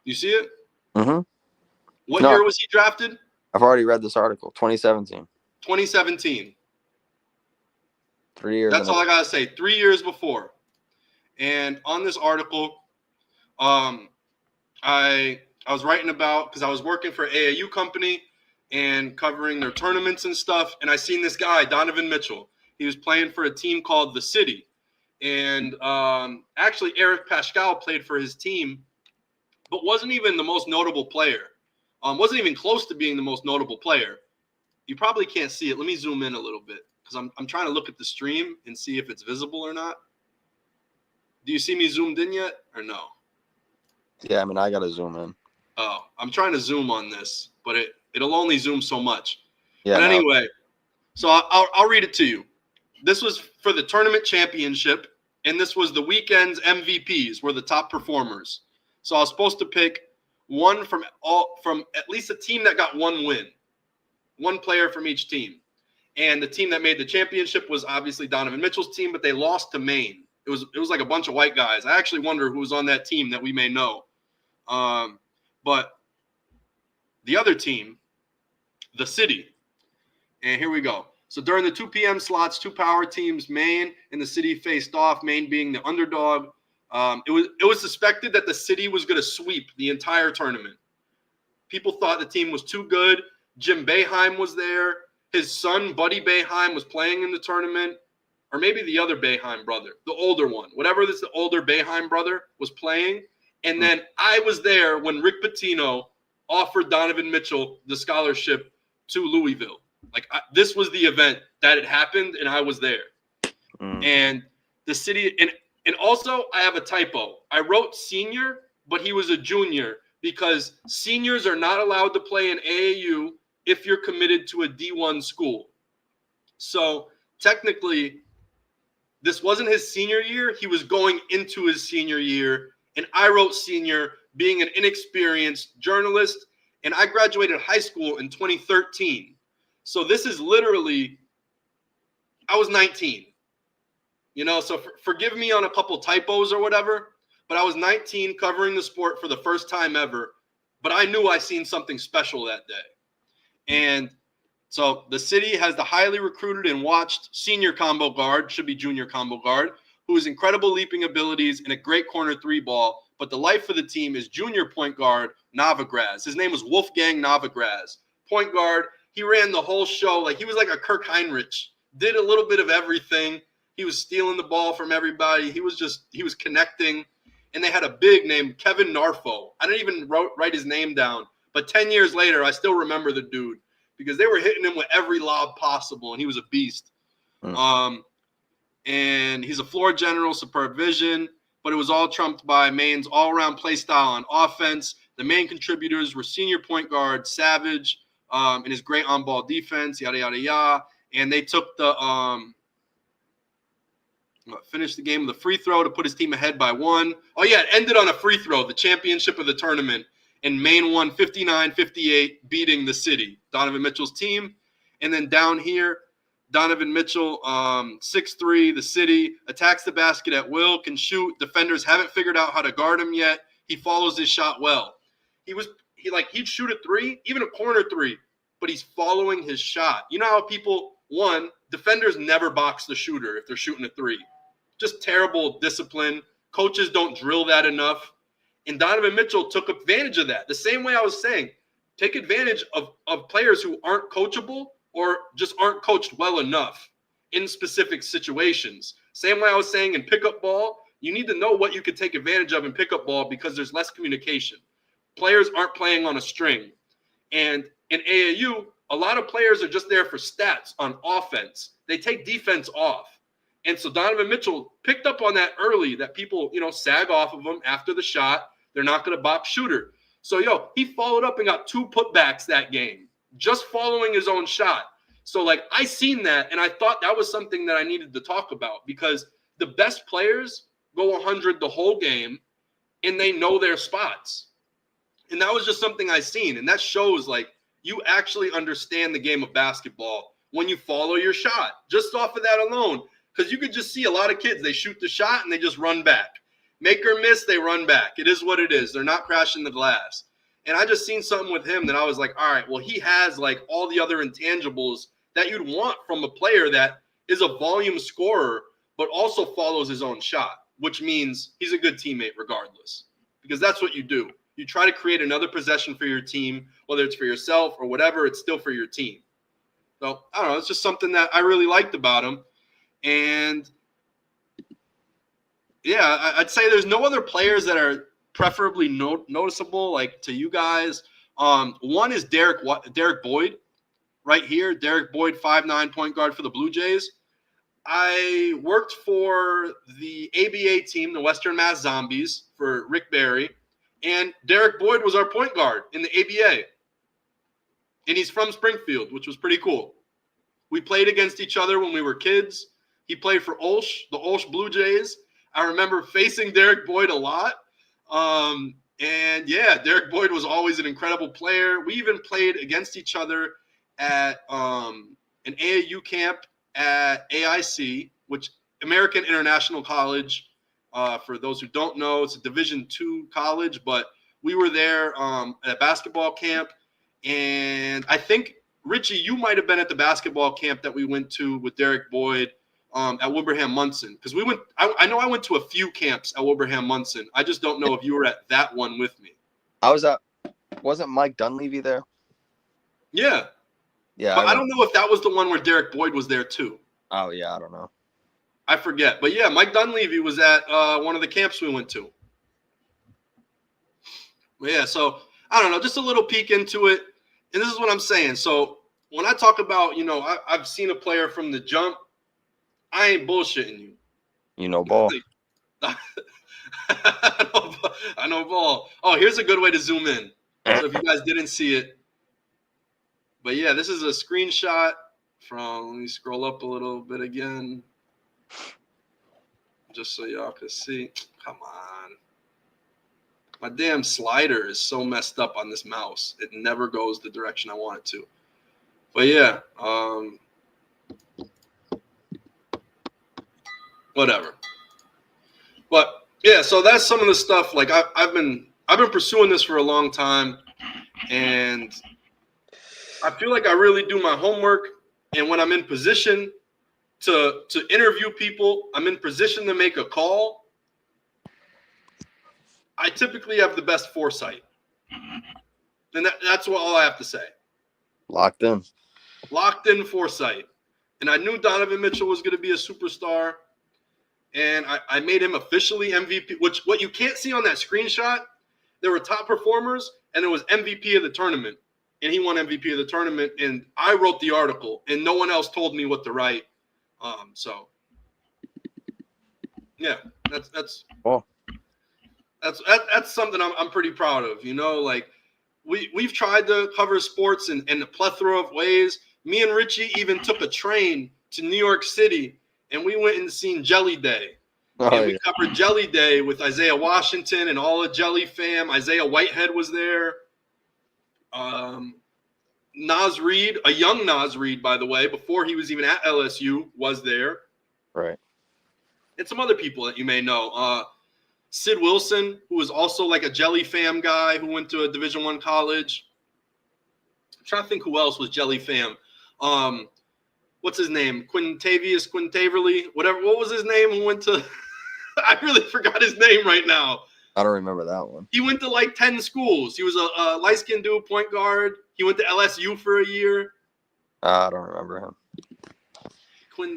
You see it? Mm-hmm. What year was he drafted? I've already read this article. 2017. 2017. 3 years. That's all I gotta say. 3 years before. And on this article, I was writing about, because I was working for AAU company and covering their tournaments and stuff, and I seen this guy, Donovan Mitchell. He was playing for a team called The City. And actually, Eric Paschal played for his team, but wasn't even the most notable player. Wasn't even close to being the most notable player. You probably can't see it. Let me zoom in a little bit, because I'm trying to look at the stream and see if it's visible or not. Do you see me zoomed in yet or no? Yeah, I mean, I got to zoom in. Oh, I'm trying to zoom on this, but it'll only zoom so much. Yeah. But anyway, so I'll read it to you. This was for the tournament championship, and this was the weekend's MVPs, were the top performers. So I was supposed to pick one from at least a team that got one win, one player from each team. And the team that made the championship was obviously Donovan Mitchell's team, but they lost to Maine. It was like a bunch of white guys. I actually wonder who was on that team that we may know. But the other team, The City, and here we go. So during the 2 p.m. slots, two power teams, Maine and The City, faced off, Maine being the underdog. It was suspected that The City was going to sweep the entire tournament. People thought the team was too good. Jim Boeheim was there. His son, Buddy Boeheim, was playing in the tournament. Or maybe the other Boeheim brother, the older one. Whatever this, the older Boeheim brother was playing. And then I was there when Rick Pitino offered Donovan Mitchell the scholarship to Louisville. Like, this was the event that had happened, and I was there. And The City, and also I have a typo. I wrote senior, but he was a junior, because seniors are not allowed to play in AAU if you're committed to a D1 school. So technically, this wasn't his senior year. He was going into his senior year, and I wrote senior being an inexperienced journalist, and I graduated high school in 2013. So this is literally, I was 19, so forgive me on a couple typos or whatever, but I was 19 covering the sport for the first time ever, but I knew I seen something special that day. And so The City has the highly recruited and watched senior combo guard, should be junior combo guard, who has incredible leaping abilities and a great corner three ball. But the life of the team is junior point guard Novogratz. His name was Wolfgang Novogratz. Point guard, he ran the whole show. Like, he was like a Kirk Heinrich, did a little bit of everything. He was stealing the ball from everybody. He was connecting. And they had a big name, Kevin Narfo. I didn't even write his name down. But 10 years later, I still remember the dude because they were hitting him with every lob possible, and he was a beast. And he's a floor general, superb vision, but it was all trumped by Maine's all-around play style on offense. The main contributors were senior point guard Savage and his great on-ball defense, yada, yada, yada. And they took the finished the game with a free throw to put his team ahead by 1. Oh, yeah, it ended on a free throw, the championship of the tournament. And Maine won 59-58, beating the city, Donovan Mitchell's team. And then down here, Donovan Mitchell, 6'3", the city, attacks the basket at will, can shoot. Defenders haven't figured out how to guard him yet. He follows his shot well. He'd shoot a 3, even a corner 3, but he's following his shot. You know how defenders never box the shooter if they're shooting a 3. Just terrible discipline. Coaches don't drill that enough. And Donovan Mitchell took advantage of that. The same way I was saying, take advantage of players who aren't coachable or just aren't coached well enough in specific situations. Same way I was saying in pickup ball, you need to know what you could take advantage of in pickup ball because there's less communication. Players aren't playing on a string. And in AAU, a lot of players are just there for stats on offense. They take defense off. And so Donovan Mitchell picked up on that early, that people, sag off of him after the shot. They're not going to box shooter. So, he followed up and got 2 putbacks that game, just following his own shot. So, I seen that, and I thought that was something that I needed to talk about because the best players go 100 the whole game, and they know their spots. And that was just something I seen, and that shows, you actually understand the game of basketball when you follow your shot, just off of that alone. Because you could just see a lot of kids, they shoot the shot and they just run back. Make or miss, they run back. It is what it is. They're not crashing the glass. And I just seen something with him that I was like, all right, well, he has all the other intangibles that you'd want from a player that is a volume scorer, but also follows his own shot, which means he's a good teammate regardless. Because that's what you do. You try to create another possession for your team, whether it's for yourself or whatever, it's still for your team. So, I don't know. It's just something that I really liked about him. And, yeah, I'd say there's no other players that are preferably noticeable, to you guys. One is Derek Boyd right here. Derek Boyd, 5'9" point guard for the Blue Jays. I worked for the ABA team, the Western Mass Zombies, for Rick Barry. And Derek Boyd was our point guard in the ABA. And he's from Springfield, which was pretty cool. We played against each other when we were kids. He played for Olsh, the Olsh Blue Jays. I remember facing Derek Boyd a lot. And, yeah, Derek Boyd was always an incredible player. We even played against each other at an AAU camp at AIC, which American International College. For those who don't know, it's a Division II college, but we were there at a basketball camp. And I think, Richie, you might have been at the basketball camp that we went to with Derek Boyd at Wilbraham Munson. Because I know I went to a few camps at Wilbraham Munson. I just don't know if you were at that one with me. Wasn't Mike Dunleavy there? Yeah. Yeah. But I don't know if that was the one where Derek Boyd was there too. Oh, yeah, I don't know. I forget. But, yeah, Mike Dunleavy was at one of the camps we went to. But, yeah, so, I don't know, just a little peek into it. And this is what I'm saying. So, when I talk about, I've seen a player from the jump, I ain't bullshitting you. You know ball. I know ball. Oh, here's a good way to zoom in. So, if you guys didn't see it. But, yeah, this is a screenshot from, let me scroll up a little bit again. Just so y'all can see. Come on. My damn slider is so messed up on this mouse. It never goes the direction I want it to. But yeah, whatever. But yeah, so that's some of the stuff. I've been pursuing this for a long time, and I feel like I really do my homework. And when I'm in position to interview people, I'm in position to make a call, I typically have the best foresight. And that's all I have to say. Locked in. Locked in foresight. And I knew Donovan Mitchell was going to be a superstar. and I made him officially MVP, which what you can't see on that screenshot, there were top performers, and there was MVP of the tournament, and he won MVP of the tournament, and I wrote the article, and no one else told me what to write. So, yeah, that's Cool. That's something I'm pretty proud of. You know, like we've tried to cover sports in a plethora of ways. Me and Richie even took a train to New York City, and we went and seen Jelly Day. And we covered Jelly Day with Isaiah Washington and all of Jelly fam. Isaiah Whitehead was there. Naz Reid, a young Naz Reid, by the way, before he was even at LSU, was there. Right. And some other people that you may know. Sid Wilson, who was also like a Jelly fam guy who went to a Division I college. I'm trying to think who else was Jelly fam. What's his name? Quintaverly, whatever. What was his name? Who went to? I really forgot his name right now. I don't remember that one. He went to like 10 schools. He was a light-skinned dude, point guard. He went to LSU for a year. I don't remember him. Fuck.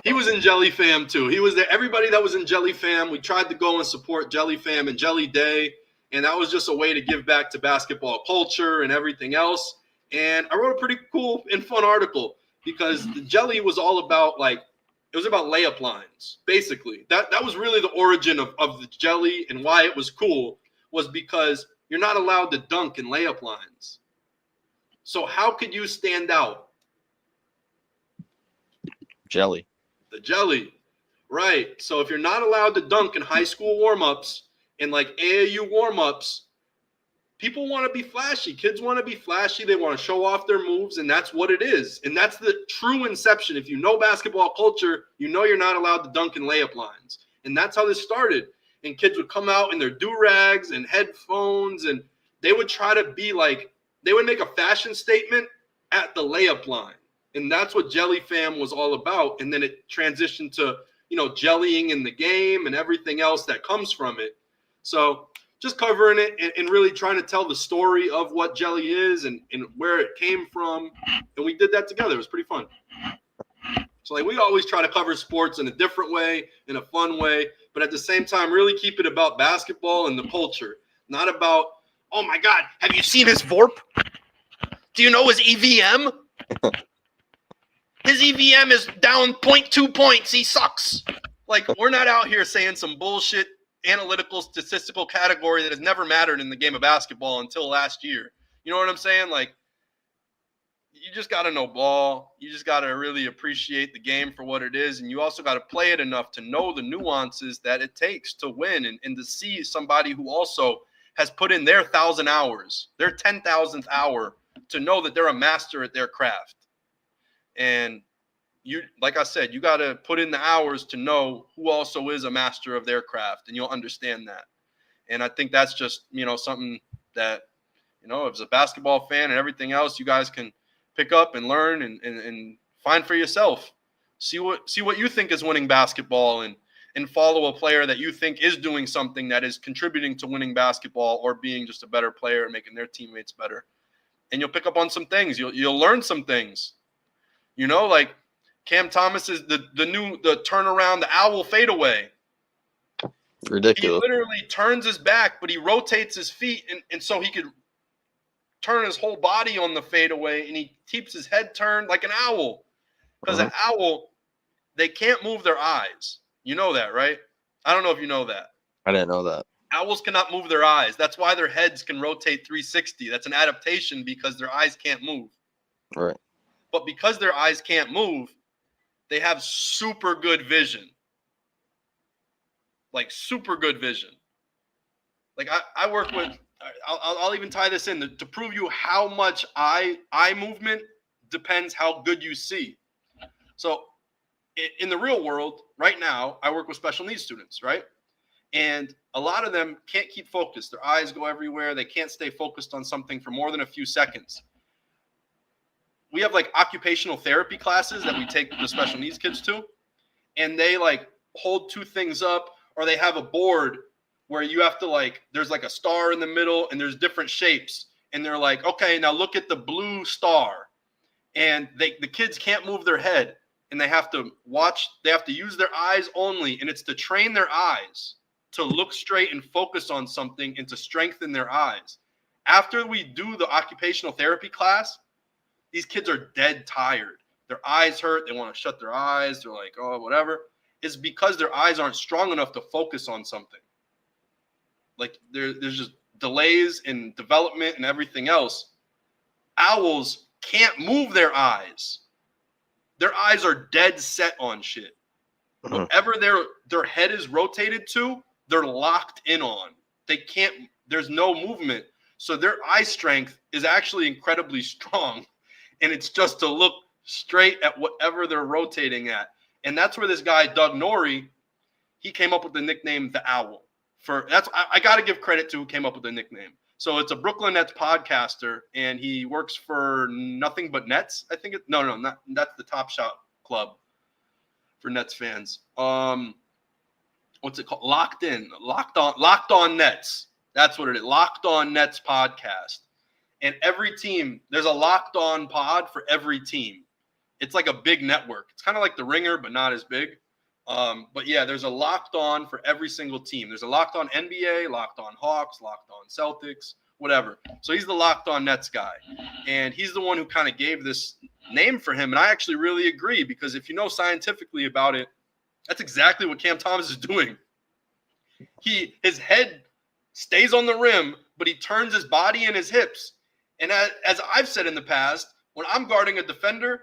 He was in Jelly Fam too. He was there. Everybody that was in Jelly Fam, we tried to go and support Jelly Fam and Jelly Day, and that was just a way to give back to basketball culture and everything else. And I wrote a pretty cool and fun article because the Jelly was all about like it was about layup lines, basically. That was really the origin of the Jelly, and why it was cool was because you're not allowed to dunk in layup lines. So how could you stand out? Jelly. The Jelly, right. So if you're not allowed to dunk in high school warm-ups and like AAU warm-ups, people want to be flashy. Kids want to be flashy. They want to show off their moves, and that's what it is. And that's the true inception. If you know basketball culture, you know you're not allowed to dunk in layup lines. And that's how this started. And kids would come out in their do-rags and headphones, and they would try to be like – they would make a fashion statement at the layup line. And that's what Jelly Fam was all about. And then it transitioned to, jellying in the game and everything else that comes from it. So just covering it and really trying to tell the story of what Jelly is and where it came from. And we did that together. It was pretty fun. So like we always try to cover sports in a different way, in a fun way, but at the same time, really keep it about basketball and the culture. Not about, oh my God, have you seen his VORP? Do you know his EVM? His EVM is down 0.2 points. He sucks. Like, we're not out here saying some bullshit analytical statistical category that has never mattered in the game of basketball until last year. You know what I'm saying? Like, you just got to know ball. You just got to really appreciate the game for what it is. And you also got to play it enough to know the nuances that it takes to win and to see somebody who also has put in their 1,000 hours, their 10,000th hour to know that they're a master at their craft. And you, like I said, you got to put in the hours to know who also is a master of their craft, and you'll understand that. And I think that's just, something that, as a basketball fan and everything else, you guys can pick up and learn and find for yourself. See what you think is winning basketball and follow a player that you think is doing something that is contributing to winning basketball or being just a better player and making their teammates better. And you'll pick up on some things. You'll learn some things. Like Cam Thomas is the turnaround, the owl fadeaway. Ridiculous. He literally turns his back, but he rotates his feet, and so he could turn his whole body on the fadeaway, and he keeps his head turned like an owl. Because an owl, they can't move their eyes. You know that, right? I don't know if you know that. I didn't know that. Owls cannot move their eyes. That's why their heads can rotate 360. That's an adaptation because their eyes can't move. Right. But because their eyes can't move, they have super good vision. Like super good vision. Like I work with, I'll even tie this in to prove you how much eye movement depends how good you see. So in the real world right now, I work with special needs students, right? And a lot of them can't keep focused. Their eyes go everywhere. They can't stay focused on something for more than a few seconds. We have like occupational therapy classes that we take the special needs kids to, and they like hold two things up, or they have a board where you have to there's like a star in the middle and there's different shapes. And they're like, okay, now look at the blue star. And the kids can't move their head. and they have to watch. They have to use their eyes only, and it's to train their eyes to look straight and focus on something and to strengthen their eyes. After we do the occupational therapy class, these kids are dead tired. Their eyes hurt. They want to shut their eyes. They're like, oh, whatever. It's because their eyes aren't strong enough to focus on something. Like there's just delays in development and everything else. Owls can't move their eyes. Their eyes are dead set on shit. Whatever their head is rotated to, they're locked in on. They can't, there's no movement. So their eye strength is actually incredibly strong. And it's just to look straight at whatever they're rotating at. And that's where this guy, Doug Norrie, he came up with the nickname The Owl. I got to give credit to who came up with the nickname. So it's a Brooklyn Nets podcaster, and he works for Nothing But Nets. I think that's the Top Shot Club for Nets fans. What's it called? Locked On Nets. That's what it is. Locked On Nets podcast. And every team, there's a Locked On pod for every team. It's like a big network. It's kind of like the Ringer, but not as big. But yeah, there's a Locked On for every single team. There's a Locked On NBA, Locked On Hawks, Locked On Celtics, whatever. So he's the Locked On Nets guy. And he's the one who kind of gave this name for him. And I actually really agree, because if you know scientifically about it, that's exactly what Cam Thomas is doing. His head stays on the rim, but he turns his body and his hips. And as I've said in the past, when I'm guarding a defender,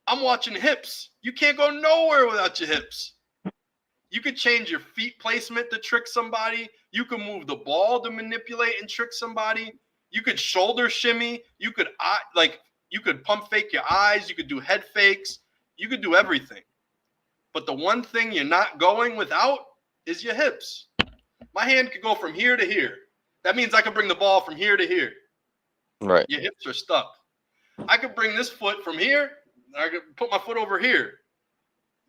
I'm watching hips. You can't go nowhere without your hips. You could change your feet placement to trick somebody. You can move the ball to manipulate and trick somebody. You could shoulder shimmy. You could pump fake your eyes. You could do head fakes. You could do everything. But the one thing you're not going without is your hips. My hand could go from here to here. That means I can bring the ball from here to here. Right. Your hips are stuck. I could bring this foot from here. I could put my foot over here.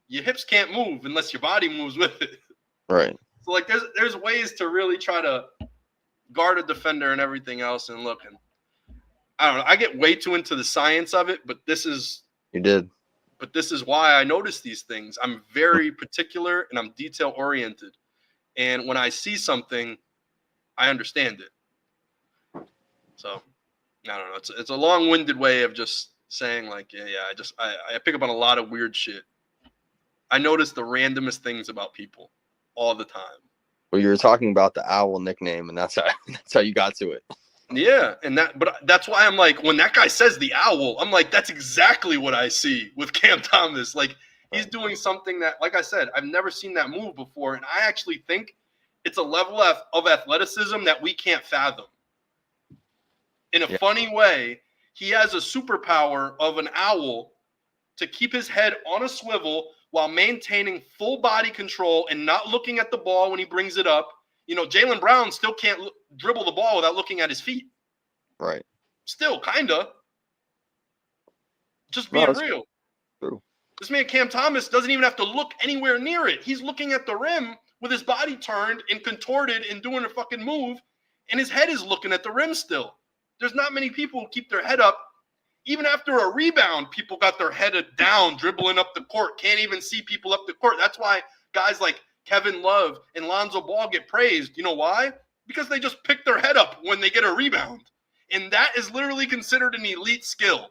Your hips can't move unless your body moves with it. Right. So like there's ways to really try to guard a defender and everything else. And look, and I don't know. I get way too into the science of it, but this is why I notice these things. I'm very particular and I'm detail oriented. And when I see something, I understand it. So I don't know. It's a long-winded way of just saying like, I pick up on a lot of weird shit. I notice the randomest things about people all the time. Well, you were talking about the Owl nickname, and that's how you got to it. Yeah, but that's why I'm like, when that guy says the Owl, I'm like, that's exactly what I see with Cam Thomas. Like, he's doing something that, like I said, I've never seen that move before, and I actually think it's a level of athleticism that we can't fathom. In a funny way, he has a superpower of an owl to keep his head on a swivel while maintaining full body control and not looking at the ball when he brings it up. You know, Jaylen Brown still can't dribble the ball without looking at his feet. Right. Still, kind of. Just being real. True. This man, Cam Thomas, doesn't even have to look anywhere near it. He's looking at the rim with his body turned and contorted and doing a fucking move, and his head is looking at the rim still. There's not many people who keep their head up. Even after a rebound, people got their head down, dribbling up the court. Can't even see people up the court. That's why guys like Kevin Love and Lonzo Ball get praised. You know why? Because they just pick their head up when they get a rebound. And that is literally considered an elite skill.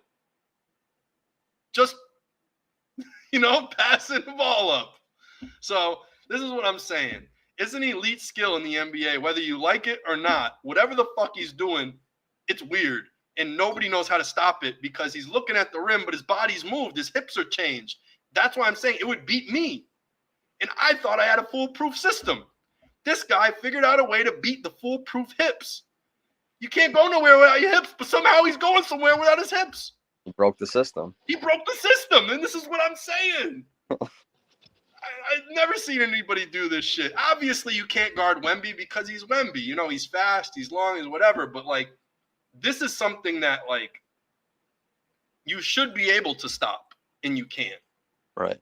Just, passing the ball up. So this is what I'm saying. It's an elite skill in the NBA, whether you like it or not. Whatever the fuck he's doing, it's weird. And nobody knows how to stop it because he's looking at the rim, but his body's moved. His hips are changed. That's why I'm saying it would beat me. And I thought I had a foolproof system. This guy figured out a way to beat the foolproof hips. You can't go nowhere without your hips, but somehow he's going somewhere without his hips. He broke the system. He broke the system, and this is what I'm saying. I've never seen anybody do this shit. Obviously, you can't guard Wemby because he's Wemby. He's fast, he's long, he's whatever, but, this is something that, you should be able to stop, and you can't. Right.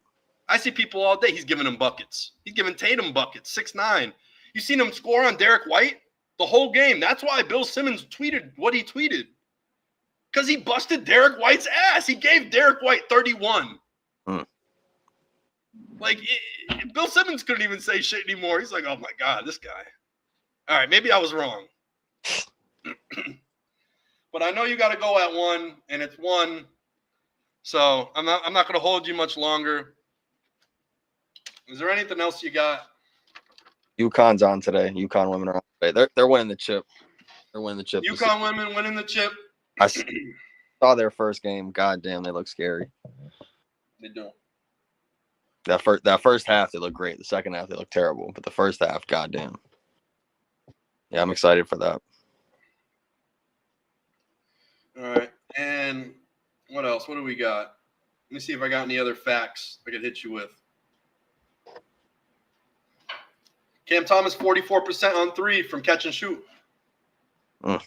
I see people all day. He's giving them buckets. He's giving Tatum buckets, 6'9". You seen him score on Derek White the whole game. That's why Bill Simmons tweeted what he tweeted. Because he busted Derek White's ass. He gave Derek White 31. Like, Bill Simmons couldn't even say shit anymore. He's like, oh, my God, this guy. All right, maybe I was wrong. But I know you got to go at 1, and it's 1. So I'm not going to hold you much longer. Is there anything else you got? UConn's on today. UConn women are on today. They're winning the chip. They're winning the chip. UConn women winning the chip. I saw their first game. God damn, they look scary. They do. That first half, they look great. The second half, they look terrible. But the first half, goddamn. Yeah, I'm excited for that. All right. And what else? What do we got? Let me see if I got any other facts I could hit you with. Cam Thomas, 44% on 3 from catch and shoot. All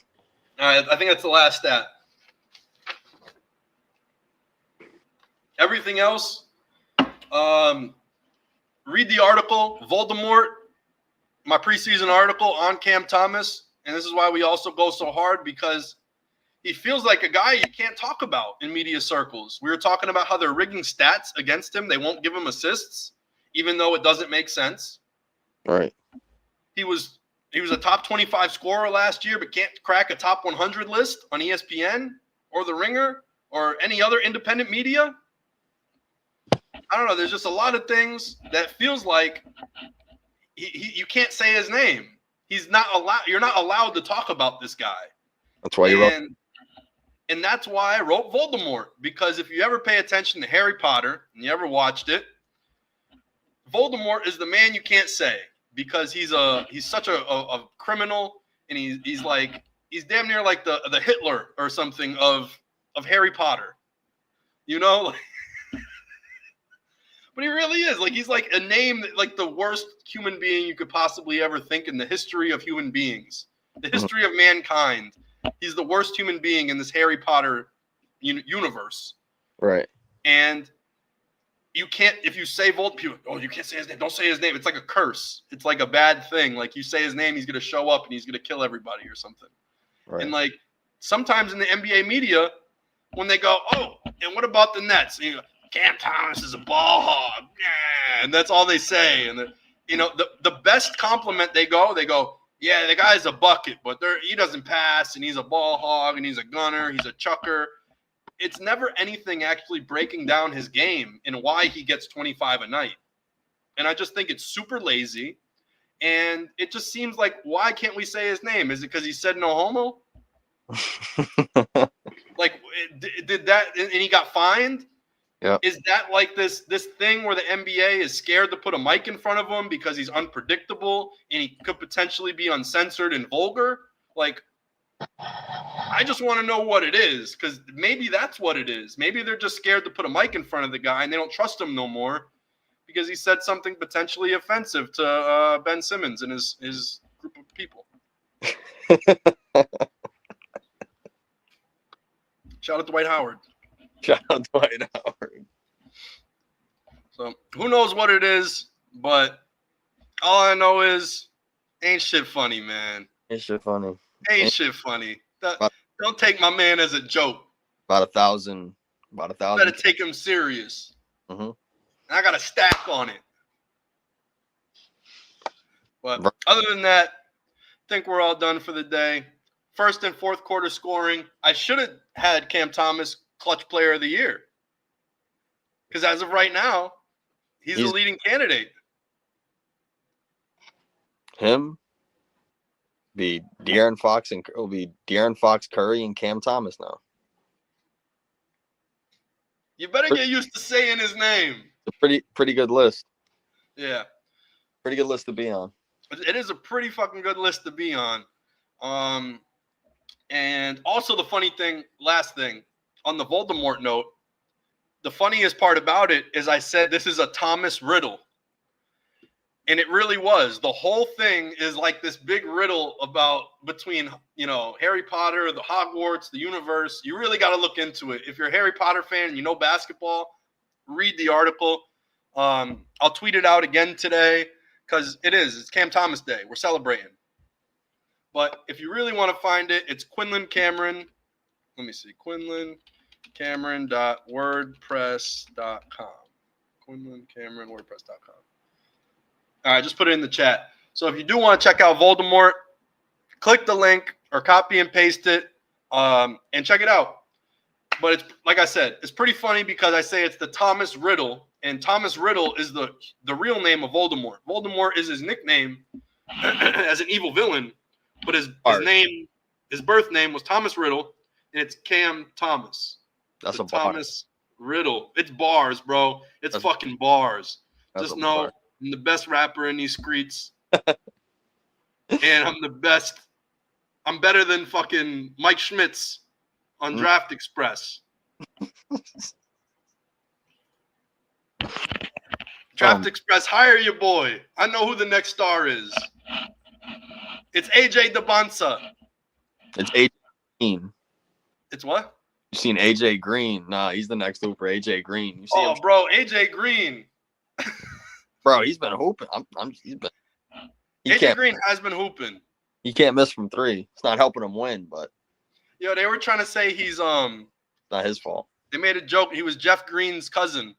right. I think that's the last stat. Everything else, read the article, Voldemort, my preseason article on Cam Thomas. And this is why we also go so hard, because he feels like a guy you can't talk about in media circles. We were talking about how they're rigging stats against him. They won't give him assists, even though it doesn't make sense. Right. He was a top 25 scorer last year, but can't crack a top 100 list on ESPN or The Ringer or any other independent media. I don't know. There's just a lot of things that feels like you can't say his name. He's not allowed. You're not allowed to talk about this guy. That's why you wrote. And that's why I wrote Voldemort, because if you ever pay attention to Harry Potter and you ever watched it, Voldemort is the man you can't say, because he's such a criminal, and he's damn near like the Hitler or something of Harry Potter, you know. But he really is. Like, he's like a name that, like, the worst human being you could possibly ever think in the history of human beings, the history of mankind. He's the worst human being in this Harry Potter universe. Right. And you can't, if you say Voldemort, oh, you can't say his name. Don't say his name. It's like a curse. It's like a bad thing. Like, you say his name, he's going to show up and he's going to kill everybody or something. Right. And, like, sometimes in the NBA media, when they go, oh, and what about the Nets? And you go, Cam Thomas is a ball hog. Yeah. And that's all they say. And, the best compliment they go, yeah, the guy's a bucket, but he doesn't pass, and he's a ball hog, and he's a gunner, he's a chucker. It's never anything actually breaking down his game and why he gets 25 a night. And I just think it's super lazy. And it just seems like, why can't we say his name? Is it because he said no homo? Like, did that, and he got fined? Yeah. Is that like this thing where the NBA is scared to put a mic in front of him because he's unpredictable and he could potentially be uncensored and vulgar? Like, I just want to know what it is, because maybe that's what it is. Maybe they're just scared to put a mic in front of the guy and they don't trust him no more because he said something potentially offensive to Ben Simmons and his group of people. Shout out to Dwight Howard. Shout out to Dwight Howard. So who knows what it is, but all I know is ain't shit funny, man. Ain't shit funny. Ain't shit funny. Don't take my man as a joke. About 1,000. Better take him serious. Mm-hmm. And I got a stack on it. But other than that, I think we're all done for the day. First and fourth quarter scoring. I should have had Cam Thomas clutch player of the year, because as of right now, he's the leading candidate. Him, be De'Aaron Fox, and it'll be De'Aaron Fox, Curry, and Cam Thomas now. You better get used to saying his name. It's a pretty good list. Yeah, pretty good list to be on. It is a pretty fucking good list to be on. And also the funny thing, last thing, on the Voldemort note, the funniest part about it is I said this is a Thomas riddle. And it really was. The whole thing is like this big riddle between, Harry Potter, the Hogwarts, the universe. You really got to look into it. If you're a Harry Potter fan and you know basketball, read the article. I'll tweet it out again today, because it's Cam Thomas Day. We're celebrating. But if you really want to find it, it's Quinlan Cameron. Let me see. QuinlanCameron.wordpress.com. Quinlan Cameron, WordPress.com. All right, just put it in the chat. So if you do want to check out Voldemort, click the link or copy and paste it and check it out. But it's like I said, it's pretty funny because I say it's the Thomas Riddle, and Thomas Riddle is the real name of Voldemort. Voldemort is his nickname as an evil villain, but his birth name was Thomas Riddle, and it's Cam Thomas. That's the a bar. Thomas Riddle. It's bars, bro. It's fucking bars. Just know I'm the best rapper in these streets. And I'm the best. I'm better than fucking Mike Schmitz on Draft Express. Draft Express, hire your boy. I know who the next star is. It's AJ DeBonsa. It's AJ Green. It's what? You seen AJ Green? Nah, he's the next hooper. AJ Green. You see him? Bro, AJ Green. Bro, he's been hooping. AJ Green has been hooping. He can't miss from three. It's not helping him win, but yo, they were trying to say he's not his fault. They made a joke. He was Jeff Green's cousin.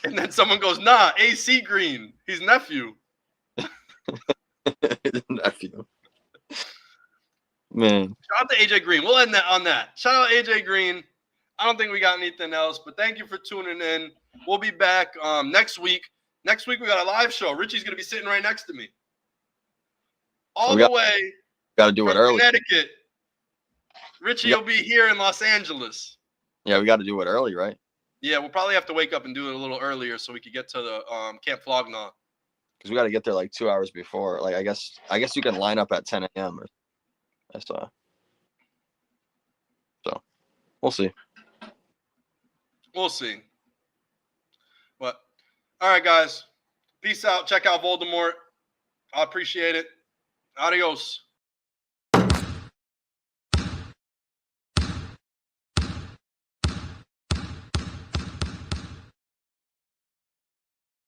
And then someone goes, nah, AC Green. He's nephew. His nephew. Man. Shout out to AJ Green. We'll end that on that. Shout out AJ Green. I don't think we got anything else, but thank you for tuning in. We'll be back next week. Next week we got a live show. Richie's gonna be sitting right next to me. The way. Got to do it early. Connecticut. Richie will be here in Los Angeles. Yeah, we got to do it early, right? Yeah, we'll probably have to wake up and do it a little earlier so we could get to the Camp Flognaw. Because we got to get there like 2 hours before. Like I guess you can line up at 10 a.m. So we'll see. We'll see. But all right, guys. Peace out. Check out Voldemort. I appreciate it. Adios.